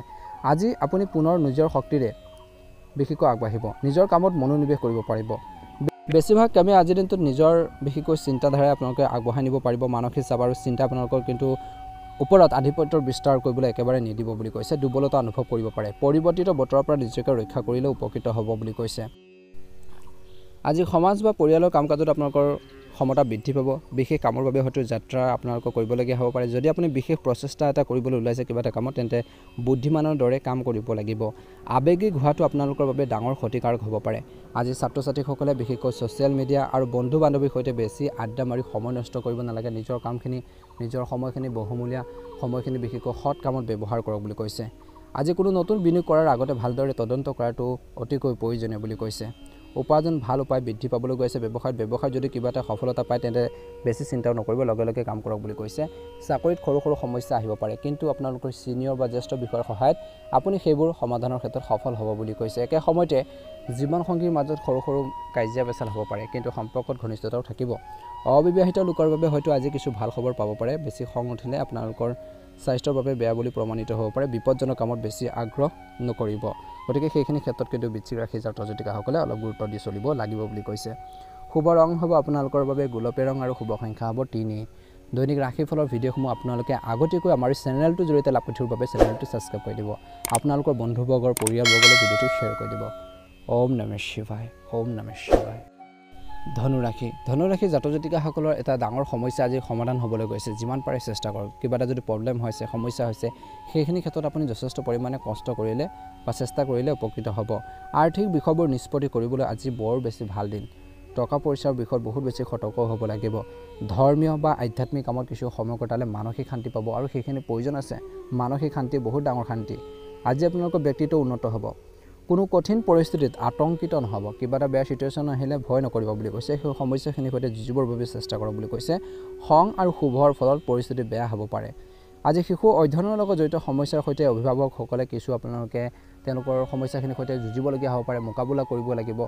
S1: আজি আপুনি পুনৰ নিজৰ শক্তিৰে বিশেষকৈ আগবাঢ়িব, নিজৰ কামত মনোনিৱেশ কৰিব পাৰিব। বেছিভাগ কামে আজিৰ দিনটোত নিজৰ বিশেষকৈ চিন্তাধাৰাই আপোনালোকে আগবঢ়াই নিব পাৰিব। মানসিক চাপ আৰু চিন্তা আপোনালোকৰ কিন্তু ওপৰত আধিপত্যৰ বিস্তাৰ কৰিবলৈ একেবাৰে নিদিব বুলি কৈছে। দুৰ্বলতা অনুভৱ কৰিব পাৰে। পৰিৱৰ্তিত বতৰৰ পৰা নিজকে ৰক্ষা কৰিলে উপকৃত হ'ব বুলি কৈছে। আজি সমাজ বা পৰিয়ালৰ কাম কাজত আপোনালোকৰ ক্ষমতা বৃদ্ধি পাব। বিশেষ কামৰ বাবে হয়তো যাত্ৰা আপোনালোকৰ কৰিবলগীয়া হ'ব পাৰে। যদি আপুনি বিশেষ প্ৰচেষ্টা এটা কৰিবলৈ ওলাইছে কিবা এটা কামত, তেন্তে বুদ্ধিমানৰ দৰে কাম কৰিব লাগিব। আৱেগিক হোৱাটো আপোনালোকৰ বাবে ডাঙৰ ক্ষতিকাৰক হ'ব পাৰে। আজি ছাত্ৰ ছাত্ৰীসকলে বিশেষকৈ ছ'চিয়েল মিডিয়া আৰু বন্ধু বান্ধৱীৰ সৈতে বেছি আড্ডা মাৰি সময় নষ্ট কৰিব নালাগে। নিজৰ কামখিনি, নিজৰ সময়খিনি, বহুমূলীয়া সময়খিনি বিশেষকৈ সৎ কামত ব্যৱহাৰ কৰক বুলি কৈছে। আজি কোনো নতুন বিনিয়োগ কৰাৰ আগতে ভালদৰে তদন্ত কৰাটো অতিকৈ প্ৰয়োজনীয় বুলি কৈছে। উপাৰ্জন ভাল উপায় বৃদ্ধি পাবলৈ গৈ আছে ব্যৱসায়ত যদি কিবা এটা সফলতা পায় তেন্তে বেছি চিন্তাও নকৰিব, লগে লগে কাম কৰক বুলি কৈছে। চাকৰিত সৰু সৰু সমস্যা আহিব পাৰে, কিন্তু আপোনালোকৰ ছিনিয়ৰ বা জ্যেষ্ঠ বিষয়ৰ সহায়ত আপুনি সেইবোৰ সমাধানৰ ক্ষেত্ৰত সফল হ'ব বুলি কৈছে। একে সময়তে জীৱনসংগীৰ মাজত সৰু সৰু কাজিয়া পেচাল হ'ব পাৰে, কিন্তু সম্পৰ্কত ঘনিষ্ঠতাও থাকিব। অবিবাহিত লোকৰ বাবে হয়তো আজি কিছু ভাল খবৰ পাব পাৰে। বেছি খং উঠিলে আপোনালোকৰ স্বাস্থ্যৰ বাবে বেয়া বুলি প্ৰমাণিত হ'ব পাৰে। বিপদজনক কামত বেছি আগ্ৰহ নকৰিব, গতিকে সেইখিনি ক্ষেত্ৰত কিন্তু বৃশ্চিক ৰাশিৰ জাতক জাতিকাসকলে অলপ গুৰুত্ব দি চলিব লাগিব বুলি কৈছে। শুভ ৰং হ'ব আপোনালোকৰ বাবে গোলপীয়া ৰং আৰু শুভ সংখ্যা হ'ব 3। দৈনিক ৰাশিফলৰ ভিডিঅ'সমূহ আপোনালোকে আগতীয়াকৈ আমাৰ চেনেলটোৰ জৰিয়তে লাভ কৰিবৰ বাবে চেনেলটো ছাবস্ক্ৰাইব কৰি দিব। আপোনালোকৰ বন্ধুবৰ্গৰ পৰিয়ালবৰ্গলৈ ভিডিঅ'টো শ্বেয়াৰ কৰি দিব। ওম নমঃ শিৱায়, ওম নমঃ শিৱায়। ধনুৰাশি জাতক জাতিকাসকলৰ এটা ডাঙৰ সমস্যা আজি সমাধান হ'বলৈ গৈছে। যিমান পাৰে চেষ্টা কৰক। কিবা এটা যদি প্ৰব্লেম হৈছে, সমস্যা হৈছে, সেইখিনি ক্ষেত্ৰত আপুনি যথেষ্ট পৰিমাণে কষ্ট কৰিলে বা চেষ্টা কৰিলে উপকৃত হ'ব। আৰ্থিক বিষয়বোৰ নিষ্পত্তি কৰিবলৈ আজি বৰ বেছি ভাল দিন। টকা পইচাৰ বিষয়ত বহুত বেছি সতৰ্ক হ'ব লাগিব। ধৰ্মীয় বা আধ্যাত্মিক কামত কিছু সময় কটালে মানসিক শান্তি পাব আৰু সেইখিনি প্ৰয়োজন আছে। মানসিক শান্তি বহুত ডাঙৰ শান্তি। আজি আপোনালোকৰ ব্যক্তিত্ব উন্নত হ'ব। কোনো কঠিন পৰিস্থিতিত আতংকিত নহ'ব। কিবা এটা বেয়া চিটুৱেশ্যন আহিলে ভয় নকৰিব বুলি কৈছে। সেই সমস্যাখিনিৰ সৈতে যুঁজিবৰ বাবে চেষ্টা কৰক বুলি কৈছে। খং আৰু ক্ষোভৰ ফলত পৰিস্থিতি বেয়া হ'ব পাৰে। আজি শিশু অধ্যয়নৰ লগত জড়িত সমস্যাৰ সৈতে অভিভাৱকসকলে কিছু আপোনালোকে তেওঁলোকৰ সমস্যাখিনিৰ সৈতে যুঁজিবলগীয়া হ'ব পাৰে, মোকাবিলা কৰিব লাগিব।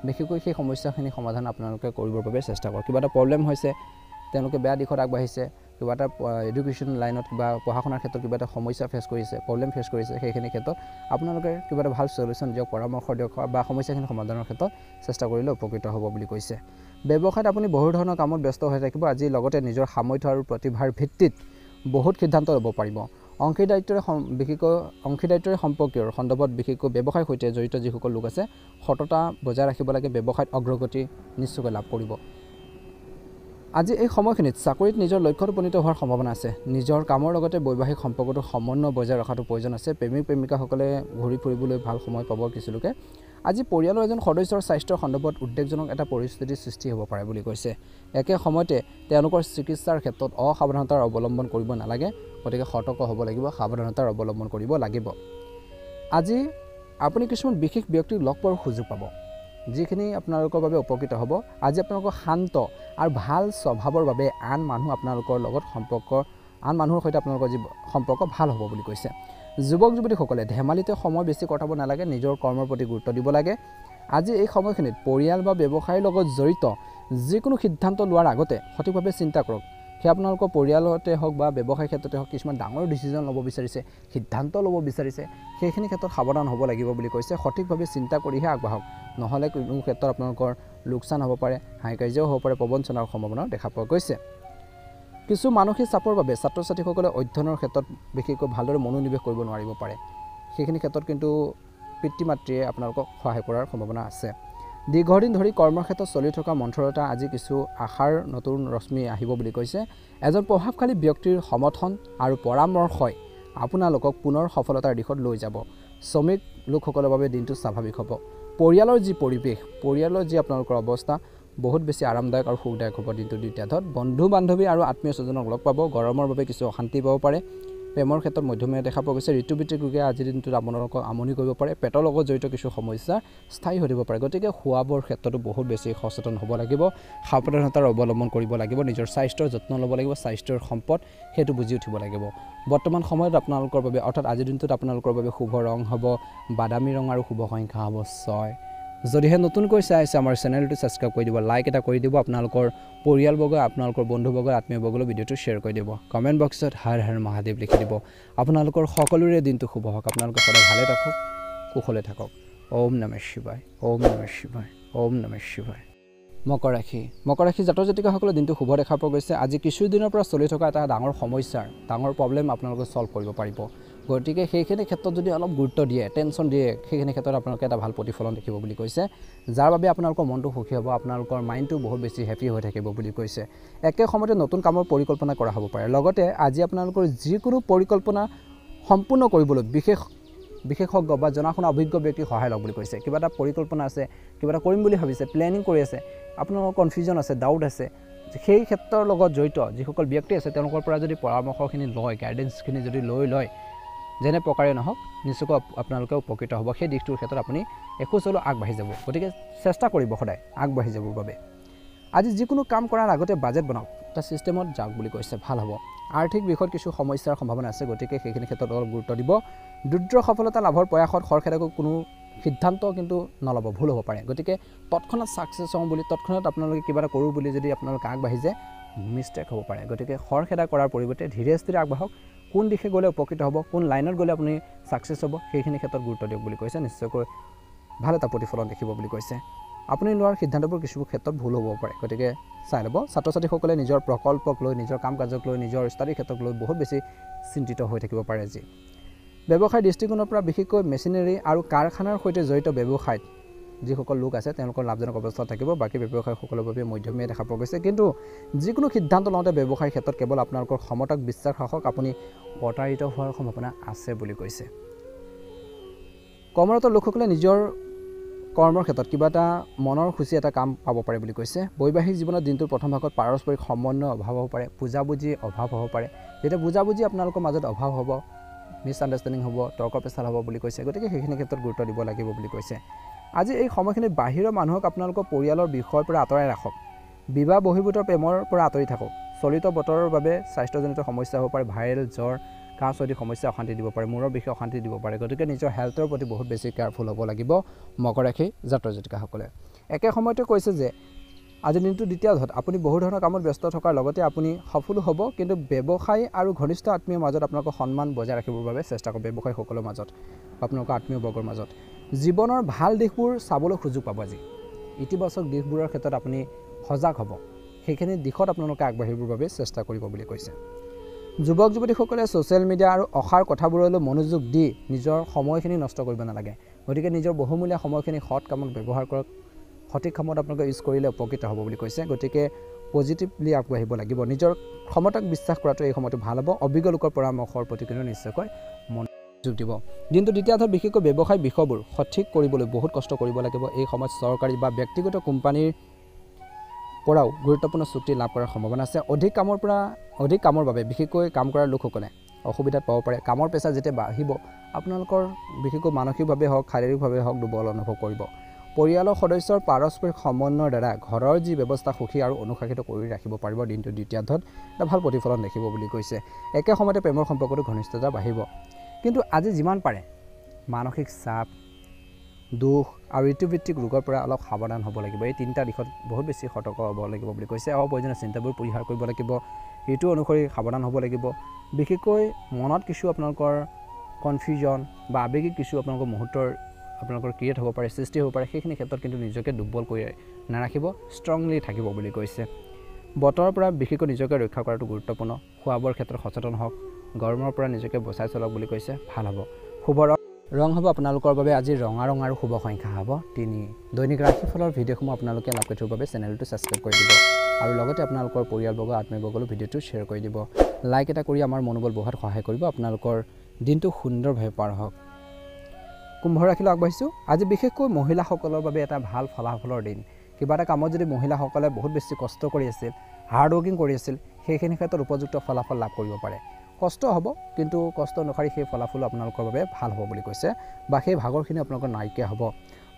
S1: বিশেষকৈ সেই সমস্যাখিনি সমাধান আপোনালোকে কৰিবৰ বাবে চেষ্টা কৰক। কিবা এটা প্ৰব্লেম হৈছে, তেওঁলোকে বেয়া দিশত আগবাঢ়িছে, কিবা এটা এডুকেশ্যন লাইনত কিবা পঢ়া শুনাৰ ক্ষেত্ৰত কিবা এটা সমস্যা ফেচ কৰিছে, প্ৰব্লেম ফেচ কৰিছে, সেইখিনি ক্ষেত্ৰত আপোনালোকে কিবা এটা ভাল চলিউশ্যন দিয়ক, পৰামৰ্শ দিয়ক বা সমস্যাখিনি সমাধানৰ ক্ষেত্ৰত চেষ্টা কৰিলে উপকৃত হ'ব বুলি কৈছে। ব্যৱসায়ত আপুনি বহু ধৰণৰ কামত ব্যস্ত হৈ থাকিব। আজি লগতে নিজৰ সামৰ্থ্য আৰু প্ৰতিভাৰ ভিত্তিত বহুত সিদ্ধান্ত ল'ব পাৰিব। অংশীদাৰিত্বৰে সম্পৰ্কীয় সন্দৰ্ভত বিশেষকৈ ব্যৱসায়ৰ সৈতে জড়িত যিসকল লোক আছে, সততা বজাই ৰাখিব লাগে। ব্যৱসায়ত অগ্ৰগতি নিশ্চয়কৈ লাভ কৰিব। আজি এই সময়খিনিত চাকৰিত নিজৰ লক্ষ্যত উপনীত হোৱাৰ সম্ভাৱনা আছে। নিজৰ কামৰ লগতে বৈবাহিক সম্পৰ্কটো সমন্বয় বজাই ৰখাটো প্ৰয়োজন আছে। প্ৰেমিক প্ৰেমিকাসকলে ঘূৰি ফুৰিবলৈ ভাল সময় পাব কিছুলোকে। আজি পৰিয়ালৰ এজন সদস্যৰ স্বাস্থ্যৰ সন্দৰ্ভত উদ্বেগজনক এটা পৰিস্থিতিৰ সৃষ্টি হ'ব পাৰে বুলি কৈছে। একে সময়তে তেওঁলোকৰ চিকিৎসাৰ ক্ষেত্ৰত অসাৱধানতাৰ অৱলম্বন কৰিব নালাগে, গতিকে সতৰ্ক হ'ব লাগিব, সাৱধানতাৰ অৱলম্বন কৰিব লাগিব। আজি আপুনি কিছুমান বিশেষ ব্যক্তিক লগ পোৱাৰ সুযোগ পাব, যিখিনি আপোনালোকৰ বাবে উপকৃত হ'ব। আজি আপোনালোকৰ শান্ত আৰু ভাল স্বভাৱৰ বাবে আন মানুহৰ সৈতে আপোনালোকৰ যি সম্পৰ্ক ভাল হ'ব বুলি কৈছে। যুৱক যুৱতীসকলে ধেমালিতে সময় বেছি কটাব নালাগে, নিজৰ কৰ্মৰ প্ৰতি গুৰুত্ব দিব লাগে। আজি এই সময়খিনিত পৰিয়াল বা ব্যৱসায়ৰ লগত জড়িত যিকোনো সিদ্ধান্ত লোৱাৰ আগতে সঠিকভাৱে চিন্তা কৰক। সেই আপোনালোকৰ পৰিয়ালতে হওক বা ব্যৱসায় ক্ষেত্ৰতে হওক কিছুমান ডাঙৰ ডিচিজন ল'ব বিচাৰিছে, সিদ্ধান্ত ল'ব বিচাৰিছে, সেইখিনি ক্ষেত্ৰত সাৱধান হ'ব লাগিব বুলি কৈছে। সঠিকভাৱে চিন্তা কৰিহে আগবাঢ়ক, নহ'লে কোনো ক্ষেত্ৰত আপোনালোকৰ লোকচান হ'ব পাৰে, হাইকাৰ্যও হ'ব পাৰে, প্ৰবঞ্চনাৰ সম্ভাৱনা দেখা পোৱা গৈছে। কিছু মানসিক চাপৰ বাবে ছাত্ৰ ছাত্ৰীসকলে অধ্যয়নৰ ক্ষেত্ৰত বিশেষকৈ ভালদৰে মনোনিৱেশ কৰিব নোৱাৰিব পাৰে। সেইখিনি ক্ষেত্ৰত কিন্তু পিতৃ মাতৃয়ে আপোনালোকক সহায় কৰাৰ সম্ভাৱনা আছে। দীৰ্ঘদিন ধৰি কৰ্মৰ ক্ষেত্ৰত চলি থকা মন্থৰতা আজি কিছু আশাৰ নতুন ৰশ্মি আহিব বুলি কৈছে। এজন প্ৰভাৱশালী ব্যক্তিৰ সমৰ্থন আৰু পৰামৰ্শই আপোনালোকক পুনৰ সফলতাৰ দিশত লৈ যাব। শ্ৰমিক লোকসকলৰ বাবে দিনটো স্বাভাৱিক হ'ব। পৰিয়ালৰ যি পৰিৱেশ, পৰিয়ালৰ যি আপোনালোকৰ অৱস্থা বহুত বেছি আৰামদায়ক আৰু সুখদায়ক হ'ব দিনটোৰ দ্বিতীয়াৰ্ধত। বন্ধু বান্ধৱী আৰু আত্মীয় স্বজনক লগ পাব। গৰমৰ বাবে কিছু অশান্তি পাব পাৰে। প্ৰেমৰ ক্ষেত্ৰত মধ্যমীয়া দেখা পোৱা গৈছে। ঋতুভিত্তিক ৰোগে আজিৰ দিনটোত আপোনালোকক আমনি কৰিব পাৰে। পেটৰ লগত জড়িত কিছু সমস্যা স্থায়ী হৈ থাকিব পাৰে। গতিকে খোৱা বোৱাৰ ক্ষেত্ৰতো বহুত বেছি সচেতন হ'ব লাগিব, সাৱধানতাৰ অৱলম্বন কৰিব লাগিব, নিজৰ স্বাস্থ্যৰ যত্ন ল'ব লাগিব। স্বাস্থ্যৰ সম্পদ সেইটো বুজি উঠিব লাগিব। বৰ্তমান সময়ত আপোনালোকৰ বাবে অৰ্থাৎ আজিৰ দিনটোত আপোনালোকৰ বাবে শুভ ৰং হ'ব বাদামী ৰং আৰু শুভ সংখ্যা হ'ব 6। যদিহে নতুনকৈ চাই আছে আমাৰ চেনেলটো ছাবস্ক্ৰাইব কৰি দিব, লাইক এটা কৰি দিব, আপোনালোকৰ পৰিয়ালবৰ্গ, আপোনালোকৰ বন্ধুবৰ্গ, আত্মীয়বৰ্গলৈ ভিডিঅ'টো শ্বেয়াৰ কৰি দিব। কমেণ্ট বক্সত হৰ হৰ মহাদেৱ লিখি দিব। আপোনালোকৰ সকলোৰে দিনটো শুভ হওক। আপোনালোকে সদায় ভালে থাকক, কুশলে থাকক। ওম নমঃ শিৱায়, ওম নমঃ শিৱায়, ওম নমঃ শিৱায়। মকৰ ৰাশি জাতক জাতিকাসকলৰ দিনটো শুভ দেখা পোৱা গৈছে। আজি কিছুদিনৰ পৰা চলি থকা এটা ডাঙৰ সমস্যাৰ ডাঙৰ প্ৰব্লেম আপোনালোকে ছল্ভ কৰিব পাৰিব। গতিকে সেইখিনি ক্ষেত্ৰত যদি অলপ গুৰুত্ব দিয়ে, টেনশ্যন দিয়ে, সেইখিনি ক্ষেত্ৰত আপোনালোকে এটা ভাল প্ৰতিফলন দেখিব বুলি কৈছে, যাৰ বাবে আপোনালোকৰ মনটো সুখী হ'ব, আপোনালোকৰ মাইণ্ডটো বহুত বেছি হেপী হৈ থাকিব বুলি কৈছে। একে সময়তে নতুন কামৰ পৰিকল্পনা কৰা হ'ব পাৰে। লগতে আজি আপোনালোকৰ যিকোনো পৰিকল্পনা সম্পূৰ্ণ কৰিবলৈ বিশেষজ্ঞ বা জনা শুনা অভিজ্ঞ ব্যক্তিৰ সহায় লওক বুলি কৈছে। কিবা এটা পৰিকল্পনা আছে, কিবা এটা কৰিম বুলি ভাবিছে, প্লেনিং কৰি আছে, আপোনালোকৰ কনফিউজন আছে, ডাউট আছে, সেই ক্ষেত্ৰৰ লগত জড়িত যিসকল ব্যক্তি আছে তেওঁলোকৰ পৰা যদি পৰামৰ্শখিনি লয়, গাইডেন্সখিনি যদি লয়, যেনে প্ৰকাৰে নহওক নিশ্চয়কৈ আপোনালোকে উপকৃত হ'ব। সেই দিশটোৰ ক্ষেত্ৰত আপুনি এখোজ হ'লেও আগবাঢ়ি যাব। গতিকে চেষ্টা কৰিব সদায় আগবাঢ়ি যাবৰ বাবে। আজি যিকোনো কাম কৰাৰ আগতে বাজেট বনাওক, এটা ছিষ্টেমত যাওক বুলি কৈছে, ভাল হ'ব। আৰ্থিক বিষয়ত কিছু সমস্যাৰ সম্ভাৱনা আছে, গতিকে সেইখিনি ক্ষেত্ৰত অলপ গুৰুত্ব দিব। দ্ৰুত সফলতা লাভৰ প্ৰয়াসত খৰখেদাকৈ কোনো সিদ্ধান্ত কিন্তু নল'ব, ভুল হ'ব পাৰে। গতিকে তৎক্ষণাত ছাকচেছ হওঁ বুলি, তৎক্ষণাত আপোনালোকে কিবা এটা কৰোঁ বুলি যদি আপোনালোকে আগবাঢ়ি যায়, মিষ্টেক হ'ব পাৰে। গতিকে খৰখেদা কৰাৰ পৰিৱৰ্তে ধীৰে স্থিৰে আগবাঢ়ক। কোন দিশে গ'লে উপকৃত হ'ব, কোন লাইনত গ'লে আপুনি ছাকচেছ হ'ব, সেইখিনি ক্ষেত্ৰত গুৰুত্ব দিয়ক বুলি কৈছে। নিশ্চয়কৈ ভাল এটা প্ৰতিফলন দেখিব বুলি কৈছে। আপুনি লোৱাৰ সিদ্ধান্তবোৰ কিছু ক্ষেত্ৰত ভুল হ'ব পাৰে, গতিকে চাই ল'ব। ছাত্ৰ ছাত্ৰীসকলে নিজৰ প্ৰকল্পক লৈ, নিজৰ কাম কাজক লৈ, নিজৰ ষ্টাডিৰ ক্ষেত্ৰক লৈ বহুত বেছি চিন্তিত হৈ থাকিব পাৰে আজি। ব্যৱসায়ৰ দৃষ্টিকোণৰ পৰা বিশেষকৈ মেচিনাৰী আৰু কাৰখানাৰ সৈতে জড়িত ব্যৱসায়ত যিসকল লোক আছে তেওঁলোকৰ লাভজনক অৱস্থাত থাকিব। বাকী ব্যৱসায়ীসকলৰ বাবে মধ্যমীয়া দেখা পোৱা গৈছে। কিন্তু যিকোনো সিদ্ধান্ত লওঁতে ব্যৱসায়ৰ ক্ষেত্ৰত কেৱল আপোনালোকৰ ক্ষমতাক বিশ্বাস ৰাখক, আপুনি প্ৰতাৰিত হোৱাৰ সম্ভাৱনা আছে বুলি কৈছে। কৰ্মৰত লোকসকলে নিজৰ কৰ্মৰ ক্ষেত্ৰত কিবা এটা মনৰ খুচি এটা কাম পাব পাৰে বুলি কৈছে। বৈবাহিক জীৱনত দিনটোৰ প্ৰথম ভাগত পাৰস্পৰিক সমন্বয় অভাৱ হ'ব পাৰে, বুজাবুজি অভাৱ হ'ব পাৰে। যেতিয়া বুজাবুজি আপোনালোকৰ মাজত অভাৱ হ'ব, মিছআণ্ডাৰষ্টেণ্ডিং হ'ব, তৰ্ক পেচাল হ'ব বুলি কৈছে। গতিকে সেইখিনি ক্ষেত্ৰত গুৰুত্ব দিব লাগিব বুলি কৈছে। আজি এই সময়খিনিত বাহিৰৰ মানুহক আপোনালোকৰ পৰিয়ালৰ বিষয়ৰ পৰা আঁতৰাই ৰাখক। বিবাহ বহিৰ্ভূত প্ৰেমৰ পৰা আঁতৰি থাকক। চলিত বতৰৰ বাবে স্বাস্থ্যজনিত সমস্যা হ'ব পাৰে, ভাইৰেল জ্বৰ কাহ চৰ্দি সমস্যা অশান্তি দিব পাৰে মূৰৰ বিষ অশান্তি দিব পাৰে গতিকে নিজৰ হেল্থৰ প্ৰতি বহুত বেছি কেয়াৰফুল হ'ব লাগিব মকৰ ৰাশি জাতক জাতিকাসকলে একে সময়তে কৈছে যে আজি দিনটো দ্বিতীয় ঘট আপুনি বহু ধৰণৰ কামত ব্যস্ত থকাৰ লগতে আপুনি সফল হ'ব কিন্তু ব্যৱসায় আৰু ঘনিষ্ঠ আত্মীয়ৰ মাজত আপোনালোকৰ সন্মান বজাই ৰাখিবৰ বাবে চেষ্টা কৰক ব্যৱসায়ীসকলৰ মাজত আপোনালোকৰ আত্মীয় বৰ্গৰ মাজত জীৱনৰ ভাল দিশবোৰ চাবলৈ সুযোগ পাব আজি ইতিবাচক দিশবোৰৰ ক্ষেত্ৰত আপুনি সজাগ হ'ব সেইখিনি দিশত আপোনালোকে আগবাঢ়িবৰ বাবে চেষ্টা কৰিব বুলি কৈছে যুৱক যুৱতীসকলে ছ'চিয়েল মিডিয়া আৰু অসাৰ কথাবোৰলৈ মনোযোগ দি নিজৰ সময়খিনি নষ্ট কৰিব নালাগে গতিকে নিজৰ বহুমূলীয়া সময়খিনি সৎ কামত ব্যৱহাৰ কৰক সঠিক কামত আপোনালোকে ইউজ কৰিলে উপকৃত হ'ব বুলি কৈছে গতিকে পজিটিভলি আগবাঢ়িব লাগিব নিজৰ ক্ষমতাক বিশ্বাস কৰাটো এই সময়টো ভাল হ'ব অভিজ্ঞ লোকৰ পৰামৰ্শৰ প্ৰতি কিন্তু নিশ্চয়কৈ মনোযোগ দিব দিনটো দ্বিতীয়াৰ্থত বিশেষকৈ ব্যৱসায় বিষয়বোৰ সঠিক কৰিবলৈ বহুত কষ্ট কৰিব লাগিব এই সময়ত চৰকাৰী বা ব্যক্তিগত কোম্পানীৰ পৰাও গুৰুত্বপূৰ্ণ চুক্তি লাভ কৰাৰ সম্ভাৱনা আছে অধিক কামৰ বাবে বিশেষকৈ কাম কৰাৰ লোকসকলে অসুবিধাত পাব পাৰে কামৰ পেচা যেতিয়া বাঢ়িব আপোনালোকৰ বিশেষকৈ মানসিকভাৱে হওক শাৰীৰিকভাৱে হওক দুৰ্বল অনুভৱ কৰিব পৰিয়ালৰ সদস্যৰ পাৰস্পৰিক সমন্বয়ৰ দ্বাৰা ঘৰৰ যি ব্যৱস্থা সুখী আৰু অনুশাসিত কৰি ৰাখিব পাৰিব দিনটো দ্বিতীয়াৰ্ধত এটা ভাল প্ৰতিফলন দেখিব বুলি কৈছে একে সময়তে প্ৰেমৰ সম্পৰ্কটো ঘনিষ্ঠতা বাঢ়িব কিন্তু আজি যিমান পাৰে মানসিক চাপ দুখ আৰু ঋতুভিত্তিক ৰোগৰ পৰা অলপ সাৱধান হ'ব লাগিব এই তিনিটা দিশত বহুত বেছি সতৰ্ক হ'ব লাগিব বুলি কৈছে অপ্ৰয়োজনীয় চিন্তাবোৰ পৰিহাৰ কৰিব লাগিব ঋতু অনুসৰি সাৱধান হ'ব লাগিব বিশেষকৈ মনত কিছু আপোনালোকৰ কনফিউজন বা আৱেগিক কিছু আপোনালোকৰ মুহূৰ্তৰ আপোনালোকৰ ক্ৰিয়েট হ'ব পাৰে সৃষ্টি হ'ব পাৰে সেইখিনি ক্ষেত্ৰত কিন্তু নিজকে দুৰ্বল কৰি নাৰাখিব ষ্ট্ৰংলি থাকিব বুলি কৈছে বতৰৰ পৰা বিশেষকৈ নিজকে ৰক্ষা কৰাটো গুৰুত্বপূৰ্ণ খোৱা বোৱাৰ ক্ষেত্ৰত সচেতন হওক গৰমৰ পৰা নিজকে বচাই চলক বুলি কৈছে ভাল হ'ব শুভ ৰং হ'ব আপোনালোকৰ বাবে আজি ৰঙা আৰু শুভ সংখ্যা হ'ব 3 দৈনিক ৰাশিফলৰ ভিডিঅ'সমূহ আপোনালোকে লাভ কৰিবৰ বাবে চেনেলটো ছাবস্ক্ৰাইব কৰি দিব আৰু লগতে আপোনালোকৰ পৰিয়ালবৰ্গ আত্মীয়বৰ্গলৈ ভিডিঅ'টো শ্বেয়াৰ কৰি দিব লাইক এটা কৰি আমাৰ মনোবল বঢ়াত সহায় কৰিব আপোনালোকৰ দিনটো সুন্দৰভাৱে পাৰ হওক কুম্ভ ৰাশিলৈ আগবাঢ়িছোঁ আজি বিশেষকৈ মহিলাসকলৰ বাবে এটা ভাল ফলাফলৰ দিন কিবা এটা কামত যদি মহিলাসকলে বহুত বেছি কষ্ট কৰি আছিল হাৰ্ড ৱৰ্কিং কৰি আছিল সেইখিনি ক্ষেত্ৰত উপযুক্ত ফলাফল লাভ কৰিব পাৰে কষ্ট হ'ব কিন্তু কষ্ট অনুসৰি সেই ফলাফল আপোনালোকৰ বাবে ভাল হ'ব বুলি কৈছে বা সেই ভাগৰখিনি আপোনালোকৰ নাইকিয়া হ'ব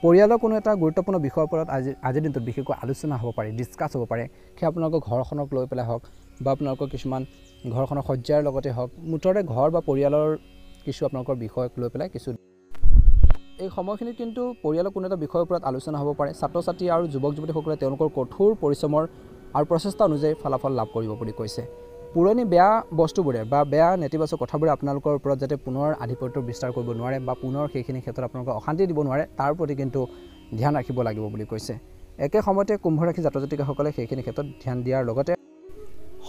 S1: পৰিয়ালৰ কোনো এটা গুৰুত্বপূৰ্ণ বিষয়ৰ ওপৰত আজিৰ দিনটোত বিশেষকৈ আলোচনা হ'ব পাৰে ডিছকাছ হ'ব পাৰে সেই আপোনালোকৰ ঘৰখনক লৈ পেলাই হওক বা আপোনালোকৰ কিছুমান ঘৰখনৰ সজ্জাৰ লগতে হওক মুঠতে ঘৰ বা পৰিয়ালৰ কিছু আপোনালোকৰ বিষয়ক লৈ পেলাই কিছু এই সময়খিনিত কিন্তু পৰিয়ালৰ কোনো এটা বিষয়ৰ ওপৰত আলোচনা হ'ব পাৰে ছাত্ৰ ছাত্ৰী আৰু যুৱক যুৱতীসকলে তেওঁলোকৰ কঠোৰ পৰিশ্ৰমৰ আৰু প্ৰচেষ্টা অনুযায়ী ফলাফল লাভ কৰিব বুলি কৈছে পুৰণি বেয়া বস্তুবোৰে বা বেয়া নেতিবাচক কথাবোৰে আপোনালোকৰ ওপৰত যাতে পুনৰ আধিপত্য বিস্তাৰ কৰিব নোৱাৰে বা পুনৰ সেইখিনি ক্ষেত্ৰত আপোনালোকক অশান্তি দিব নোৱাৰে তাৰ প্ৰতি কিন্তু ধ্যান ৰাখিব লাগিব বুলি কৈছে একে সময়তে কুম্ভ ৰাশি জাতক জাতিকাসকলে সেইখিনি ক্ষেত্ৰত ধ্যান দিয়াৰ লগতে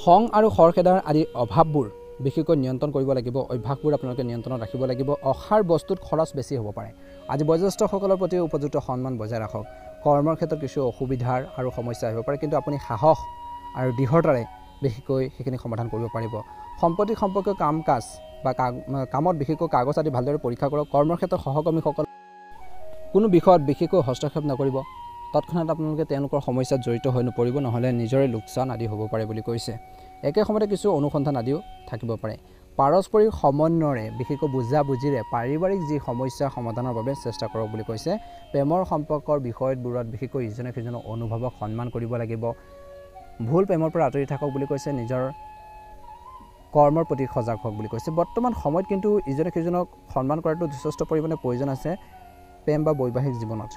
S1: খং আৰু খৰখেদাৰ আদি অভাৱবোৰ বিশেষকৈ নিয়ন্ত্ৰণ কৰিব লাগিব অভ্যাসবোৰ আপোনালোকে নিয়ন্ত্ৰণত ৰাখিব লাগিব অসাৰ বস্তুত খৰচ বেছি হ'ব পাৰে আজি বয়োজ্যেষ্ঠসকলৰ প্ৰতি উপযুক্ত সন্মান বজাই ৰাখক কৰ্মৰ ক্ষেত্ৰত কিছু অসুবিধাৰ আৰু সমস্যা আহিব পাৰে কিন্তু আপুনি সাহস আৰু দৃঢ়তাৰে বিশেষকৈ সেইখিনি সমাধান কৰিব পাৰিব সম্পত্তি সম্পৰ্কীয় কাম কাজ বা কামত বিশেষকৈ কাগজ আদি ভালদৰে পৰীক্ষা কৰক কৰ্মৰ ক্ষেত্ৰত সহকৰ্মীসকল কোনো বিষয়ত বিশেষকৈ হস্তক্ষেপ নকৰিব তৎক্ষণাত আপোনালোকে তেওঁলোকৰ সমস্যাত জড়িত হৈ নপৰিব নহ'লে নিজৰে লোকচান আদি হ'ব পাৰে বুলি কৈছে একে সময়তে কিছু অনুসন্ধান আদিও থাকিব পাৰে পাৰস্পৰিক সমন্বয়ৰে বিশেষকৈ বুজাবুজিৰে পাৰিবাৰিক যি সমস্যা সমাধানৰ বাবে চেষ্টা কৰক বুলি কৈছে প্ৰেমৰ সম্পৰ্কৰ বিষয়বোৰত বিশেষকৈ ইজনে সিজনৰ অনুভৱক সন্মান কৰিব লাগিব ভুল প্ৰেমৰ পৰা আঁতৰি থাকক বুলি কৈছে নিজৰ কৰ্মৰ প্ৰতি সজাগ হওক বুলি কৈছে বৰ্তমান সময়ত কিন্তু ইজনে সিজনক সন্মান কৰাটো যথেষ্ট পৰিমাণে প্ৰয়োজন আছে প্ৰেম বা বৈবাহিক জীৱনত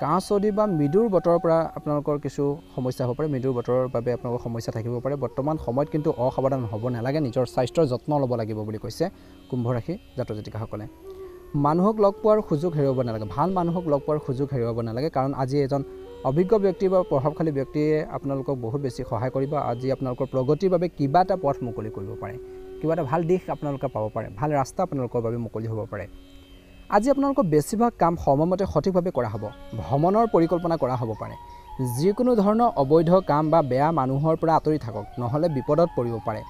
S1: কাহ চৰ্দি বা মৃদুৰ বতৰৰ পৰা আপোনালোকৰ কিছু সমস্যা হ'ব পাৰে মৃদুৰ বতৰৰ বাবে আপোনালোকৰ সমস্যা থাকিব পাৰে বৰ্তমান সময়ত কিন্তু অসাৱধান হ'ব নালাগে নিজৰ স্বাস্থ্যৰ যত্ন ল'ব লাগিব বুলি কৈছে কুম্ভ ৰাশি জাতক জাতিকাসকলে মানুহক লগ পোৱাৰ সুযোগ হেৰুৱাব নালাগে ভাল মানুহক লগ পোৱাৰ সুযোগ হেৰুৱাব নালাগে কাৰণ আজি এজন অভিজ্ঞ ব্যক্তি বা প্ৰভাৱশালী ব্যক্তিয়ে আপোনালোকক বহুত বেছি সহায় কৰিব আজি আপোনালোকৰ প্ৰগতিৰ বাবে কিবা এটা পথ মুকলি কৰিব পাৰে কিবা এটা ভাল দিশ আপোনালোকে পাব পাৰে ভাল ৰাস্তা আপোনালোকৰ বাবে মুকলি হ'ব পাৰে আজি আপোনালোকৰ বেছিভাগ কাম সময়মতে সঠিকভাৱে কৰা হ'ব ভ্ৰমণৰ পৰিকল্পনা কৰা হ'ব পাৰে যিকোনো ধৰণৰ অবৈধ কাম বা বেয়া মানুহৰ পৰা আঁতৰি থাকক নহ'লে বিপদত পৰিব পাৰে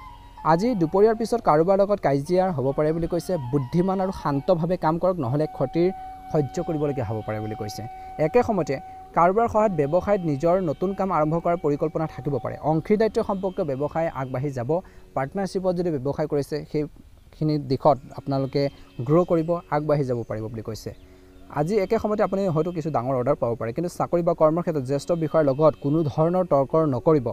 S1: আজি দুপৰীয়াৰ পিছত কাৰোবাৰ লগত কাজিয়া হ'ব পাৰে বুলি কৈছে বুদ্ধিমান আৰু শান্তভাৱে কাম কৰক নহ'লে ক্ষতিৰ সহ্য কৰিবলগীয়া হ'ব পাৰে বুলি কৈছে একে সময়তে কাৰোবাৰ সহায়ত ব্যৱসায়ত নিজৰ নতুন কাম আৰম্ভ কৰাৰ পৰিকল্পনা থাকিব পাৰে অংশীদাৰিত্ব সম্পৰ্কীয় ব্যৱসায় আগবাঢ়ি যাব পাৰ্টনাৰশ্বিপত যদি ব্যৱসায় কৰিছে সেইখিনি দিশত আপোনালোকে গ্ৰ' কৰিব আগবাঢ়ি যাব পাৰিব বুলি কৈছে আজি একে সময়তে আপুনি হয়তো কিছু ডাঙৰ অৰ্ডাৰ পাব পাৰে কিন্তু চাকৰি বা কৰ্মৰ ক্ষেত্ৰত জ্যেষ্ঠ বিষয়াৰ লগত কোনো ধৰণৰ তৰ্ক নকৰিব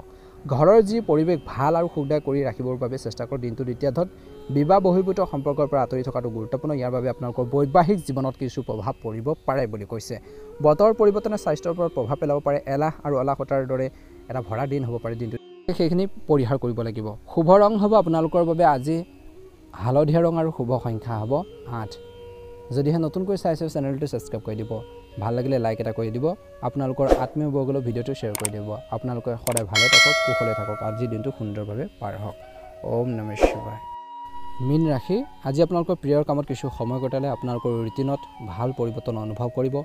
S1: ঘৰৰ যি পৰিৱেশ ভাল আৰু সুখদায়ক কৰি ৰাখিবৰ বাবে চেষ্টা কৰক দিনটো দ্বিতীয়াৰ্ধত বিবাহ বহিৰ্ভূত সম্পৰ্কৰ পৰা আঁতৰি থকাটো গুৰুত্বপূৰ্ণ ইয়াৰ বাবে আপোনালোকৰ বৈবাহিক জীৱনত কিছু প্ৰভাৱ পৰিব পাৰে বুলি কৈছে বতৰ পৰিৱৰ্তনে স্বাস্থ্যৰ ওপৰত প্ৰভাৱ পেলাব পাৰে এলাহ আৰু অলসতাৰ দৰে এটা ভৰা দিন হ'ব পাৰে দিনটো সেইখিনি পৰিহাৰ কৰিব লাগিব শুভ ৰং হ'ব আপোনালোকৰ বাবে আজি হালধীয়া ৰং আৰু শুভ সংখ্যা হ'ব 8 যদিহে নতুনকৈ চাইছে চেনেলটো ছাবস্ক্ৰাইব কৰি দিব ভাল লাগিলে লাইক এটা কৰি দিব আপোনালোকৰ আত্মীয় বৰ্গলৈ ভিডিঅ'টো শ্বেয়াৰ কৰি দিব আপোনালোকে সদায় ভালে থাকক কুশলে থাকক আজি দিনটো সুন্দৰভাৱে পাৰ হওক ওম নমঃ শিৱায় মীন ৰাশি আজি আপোনালোকৰ প্ৰিয়ৰ কামত কিছু সময় কটালে আপোনালোকৰ ৰুটিনত ভাল পৰিৱৰ্তন অনুভৱ কৰিব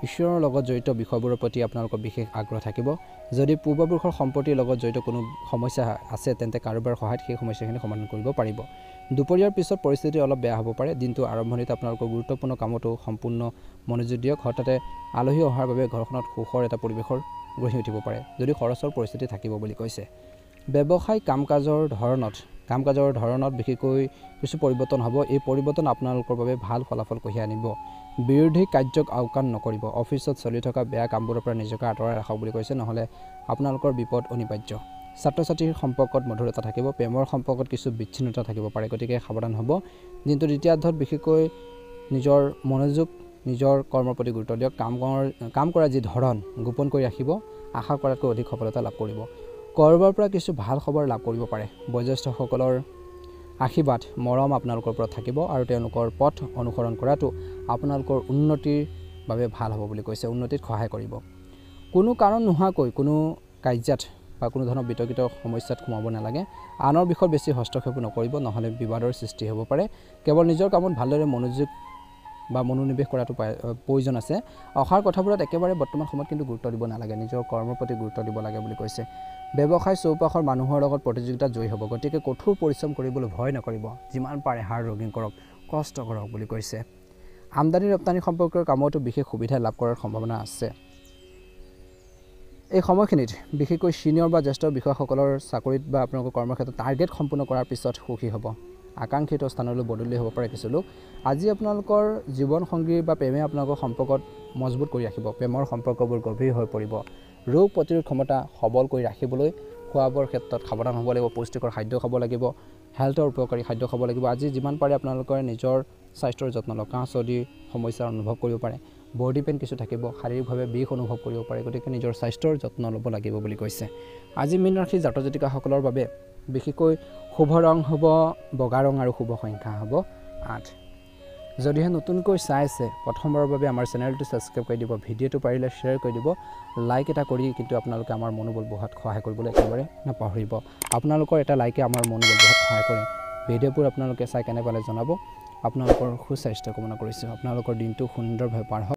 S1: ঈশ্বৰৰ লগত জড়িত বিষয়বোৰৰ প্ৰতি আপোনালোকৰ বিশেষ আগ্ৰহ থাকিব যদি পূৰ্বপুৰুষৰ সম্পত্তিৰ লগত জড়িত কোনো সমস্যা আছে তেন্তে কাৰোবাৰ সহায়ত সেই সমস্যাখিনি সমাধান কৰিব পাৰিব দুপৰীয়াৰ পিছত পৰিস্থিতি অলপ বেয়া হ'ব পাৰে দিনটো আৰম্ভণিতে আপোনালোকৰ গুৰুত্বপূৰ্ণ কামতো সম্পূৰ্ণ মনোযোগ দিয়ক হঠাতে আলহী অহাৰ বাবে ঘৰখনত সুখৰ এটা পৰিৱেশৰ গঢ়ি উঠিব পাৰে যদি খৰচৰ পৰিস্থিতি থাকিব বুলি কৈছে ব্যৱসায় কাম কাজৰ ধৰণত বিশেষকৈ কিছু পৰিৱৰ্তন হ'ব এই পৰিৱৰ্তন আপোনালোকৰ বাবে ভাল ফলাফল কঢ়িয়াই আনিব বিৰোধী কাৰ্যক আওকাণ নকৰিব অফিচত চলি থকা বেয়া কামবোৰৰ পৰা নিজকে আঁতৰাই ৰাখক বুলি কৈছে নহলে আপোনালোকৰ বিপদ অনিবাৰ্য ছাত্ৰ ছাত্ৰীৰ সম্পৰ্কত মধুৰতা থাকিব প্ৰেমৰ সম্পৰ্কত কিছু বিচ্ছিন্নতা থাকিব পাৰে গতিকে সাৱধান হ'ব দিনটো দ্বিতীয়াৰ্ধত বিশেষকৈ নিজৰ মনোযোগ নিজৰ কৰ্মৰ প্ৰতি গুৰুত্ব দিয়ক কাম কৰা যি ধৰণ গোপন কৰি ৰাখিব আশা কৰাতকৈ অধিক সফলতা লাভ কৰিব কৰবাৰ পৰা কিছু ভাল খবৰ লাভ কৰিব পাৰে বয়োজ্যেষ্ঠসকলৰ আশীৰ্বাদ মৰম আপোনালোকৰ ওপৰত থাকিব আৰু তেওঁলোকৰ পথ অনুসৰণ কৰাটো আপোনালোকৰ উন্নতিৰ বাবে ভাল হ'ব বুলি কৈছে উন্নতিত সহায় কৰিব কোনো কাৰণ নোহোৱাকৈ কোনো কাৰ্যত বা কোনো ধৰণৰ বিতৰ্কিত সমস্যাত সোমাব নালাগে আনৰ বিষয়ত বেছি হস্তক্ষেপ নকৰিব নহলে বিবাদৰ সৃষ্টি হ'ব পাৰে কেৱল নিজৰ কামত ভালদৰে মনোযোগ বা মনোনিৱেশ কৰাটো প্ৰয়োজন আছে অহাৰ কথাবোৰত একেবাৰে বৰ্তমান সময়ত কিন্তু গুৰুত্ব দিব নালাগে নিজৰ কৰ্মৰ প্ৰতি গুৰুত্ব দিব লাগে বুলি কৈছে ব্যৱসায় চৌপাশৰ মানুহৰ লগত প্ৰতিযোগিতা জয়ী হ'ব গতিকে কঠোৰ পৰিশ্ৰম কৰিবলৈ ভয় নকৰিব যিমান পাৰে হাড় ৰগিং কৰক কষ্ট কৰক বুলি কৈছে আমদানি ৰপ্তানি সম্পৰ্কৰ কামতো বিশেষ সুবিধা লাভ কৰাৰ সম্ভাৱনা আছে এই সময়খিনিত বিশেষকৈ সিনিয়ৰ বা জ্যেষ্ঠ বিষয়াসকলৰ চাকৰিত বা আপোনালোকৰ কৰ্মক্ষেত্ৰত টাৰ্গেট সম্পূৰ্ণ কৰাৰ পিছত সুখী হ'ব আকাংক্ষিত স্থানলৈ বদলি হ'ব পাৰে কিছু লোক আজি আপোনালোকৰ জীৱন সংগী বা প্ৰেমে আপোনালোকৰ সম্পৰ্কত মজবুত কৰি ৰাখিব প্ৰেমৰ সম্পৰ্কবোৰ গভীৰ হৈ পৰিব ৰোগ প্ৰতিৰোধ ক্ষমতা সবল কৰি ৰাখিবলৈ খোৱা বোৱাৰ ক্ষেত্ৰত সাৱধান হ'ব লাগিব পুষ্টিকৰ খাদ্য খাব লাগিব হেল্থৰ উপকাৰী খাদ্য খাব লাগিব আজি যিমান পাৰে আপোনালোকৰ নিজৰ স্বাস্থ্যৰ যত্ন লওক কাহ চৰ্দি সমস্যা অনুভৱ কৰিব পাৰে বডি পেইন কিছু থাকিব শাৰীৰিকভাৱে বিষ অনুভৱ কৰিব পাৰে গতিকে নিজৰ স্বাস্থ্যৰ যত্ন ল'ব লাগিব বুলি কৈছে আজি মীন ৰাশি জাতক জাতিকাসকলৰ বাবে বিশেষকৈ শুভ ৰং হ'ব বগা ৰং আৰু শুভ সংখ্যা হ'ব 8 যদিহে নতুনকৈ চাইছে প্ৰথমবাৰৰ বাবে আমাৰ চেনেলটো ছাবস্ক্ৰাইব কৰি দিব ভিডিঅ'টো পাৰিলে শ্বেয়াৰ কৰি দিব লাইক এটা কৰি কিন্তু আপোনালোকে আমাৰ মনোবল বঢ়াত সহায় কৰিবলৈ একেবাৰে নাপাহৰিব আপোনালোকৰ এটা লাইকে আমাৰ মনোবল বঢ়াত সহায় কৰে ভিডিঅ'বোৰ আপোনালোকে চাই কেনে পালে জনাব আপোনালোকৰ সুস্বাস্থ্য কামনা কৰিছোঁ আপোনালোকৰ দিনটো সুন্দৰভাৱে পাৰ হওক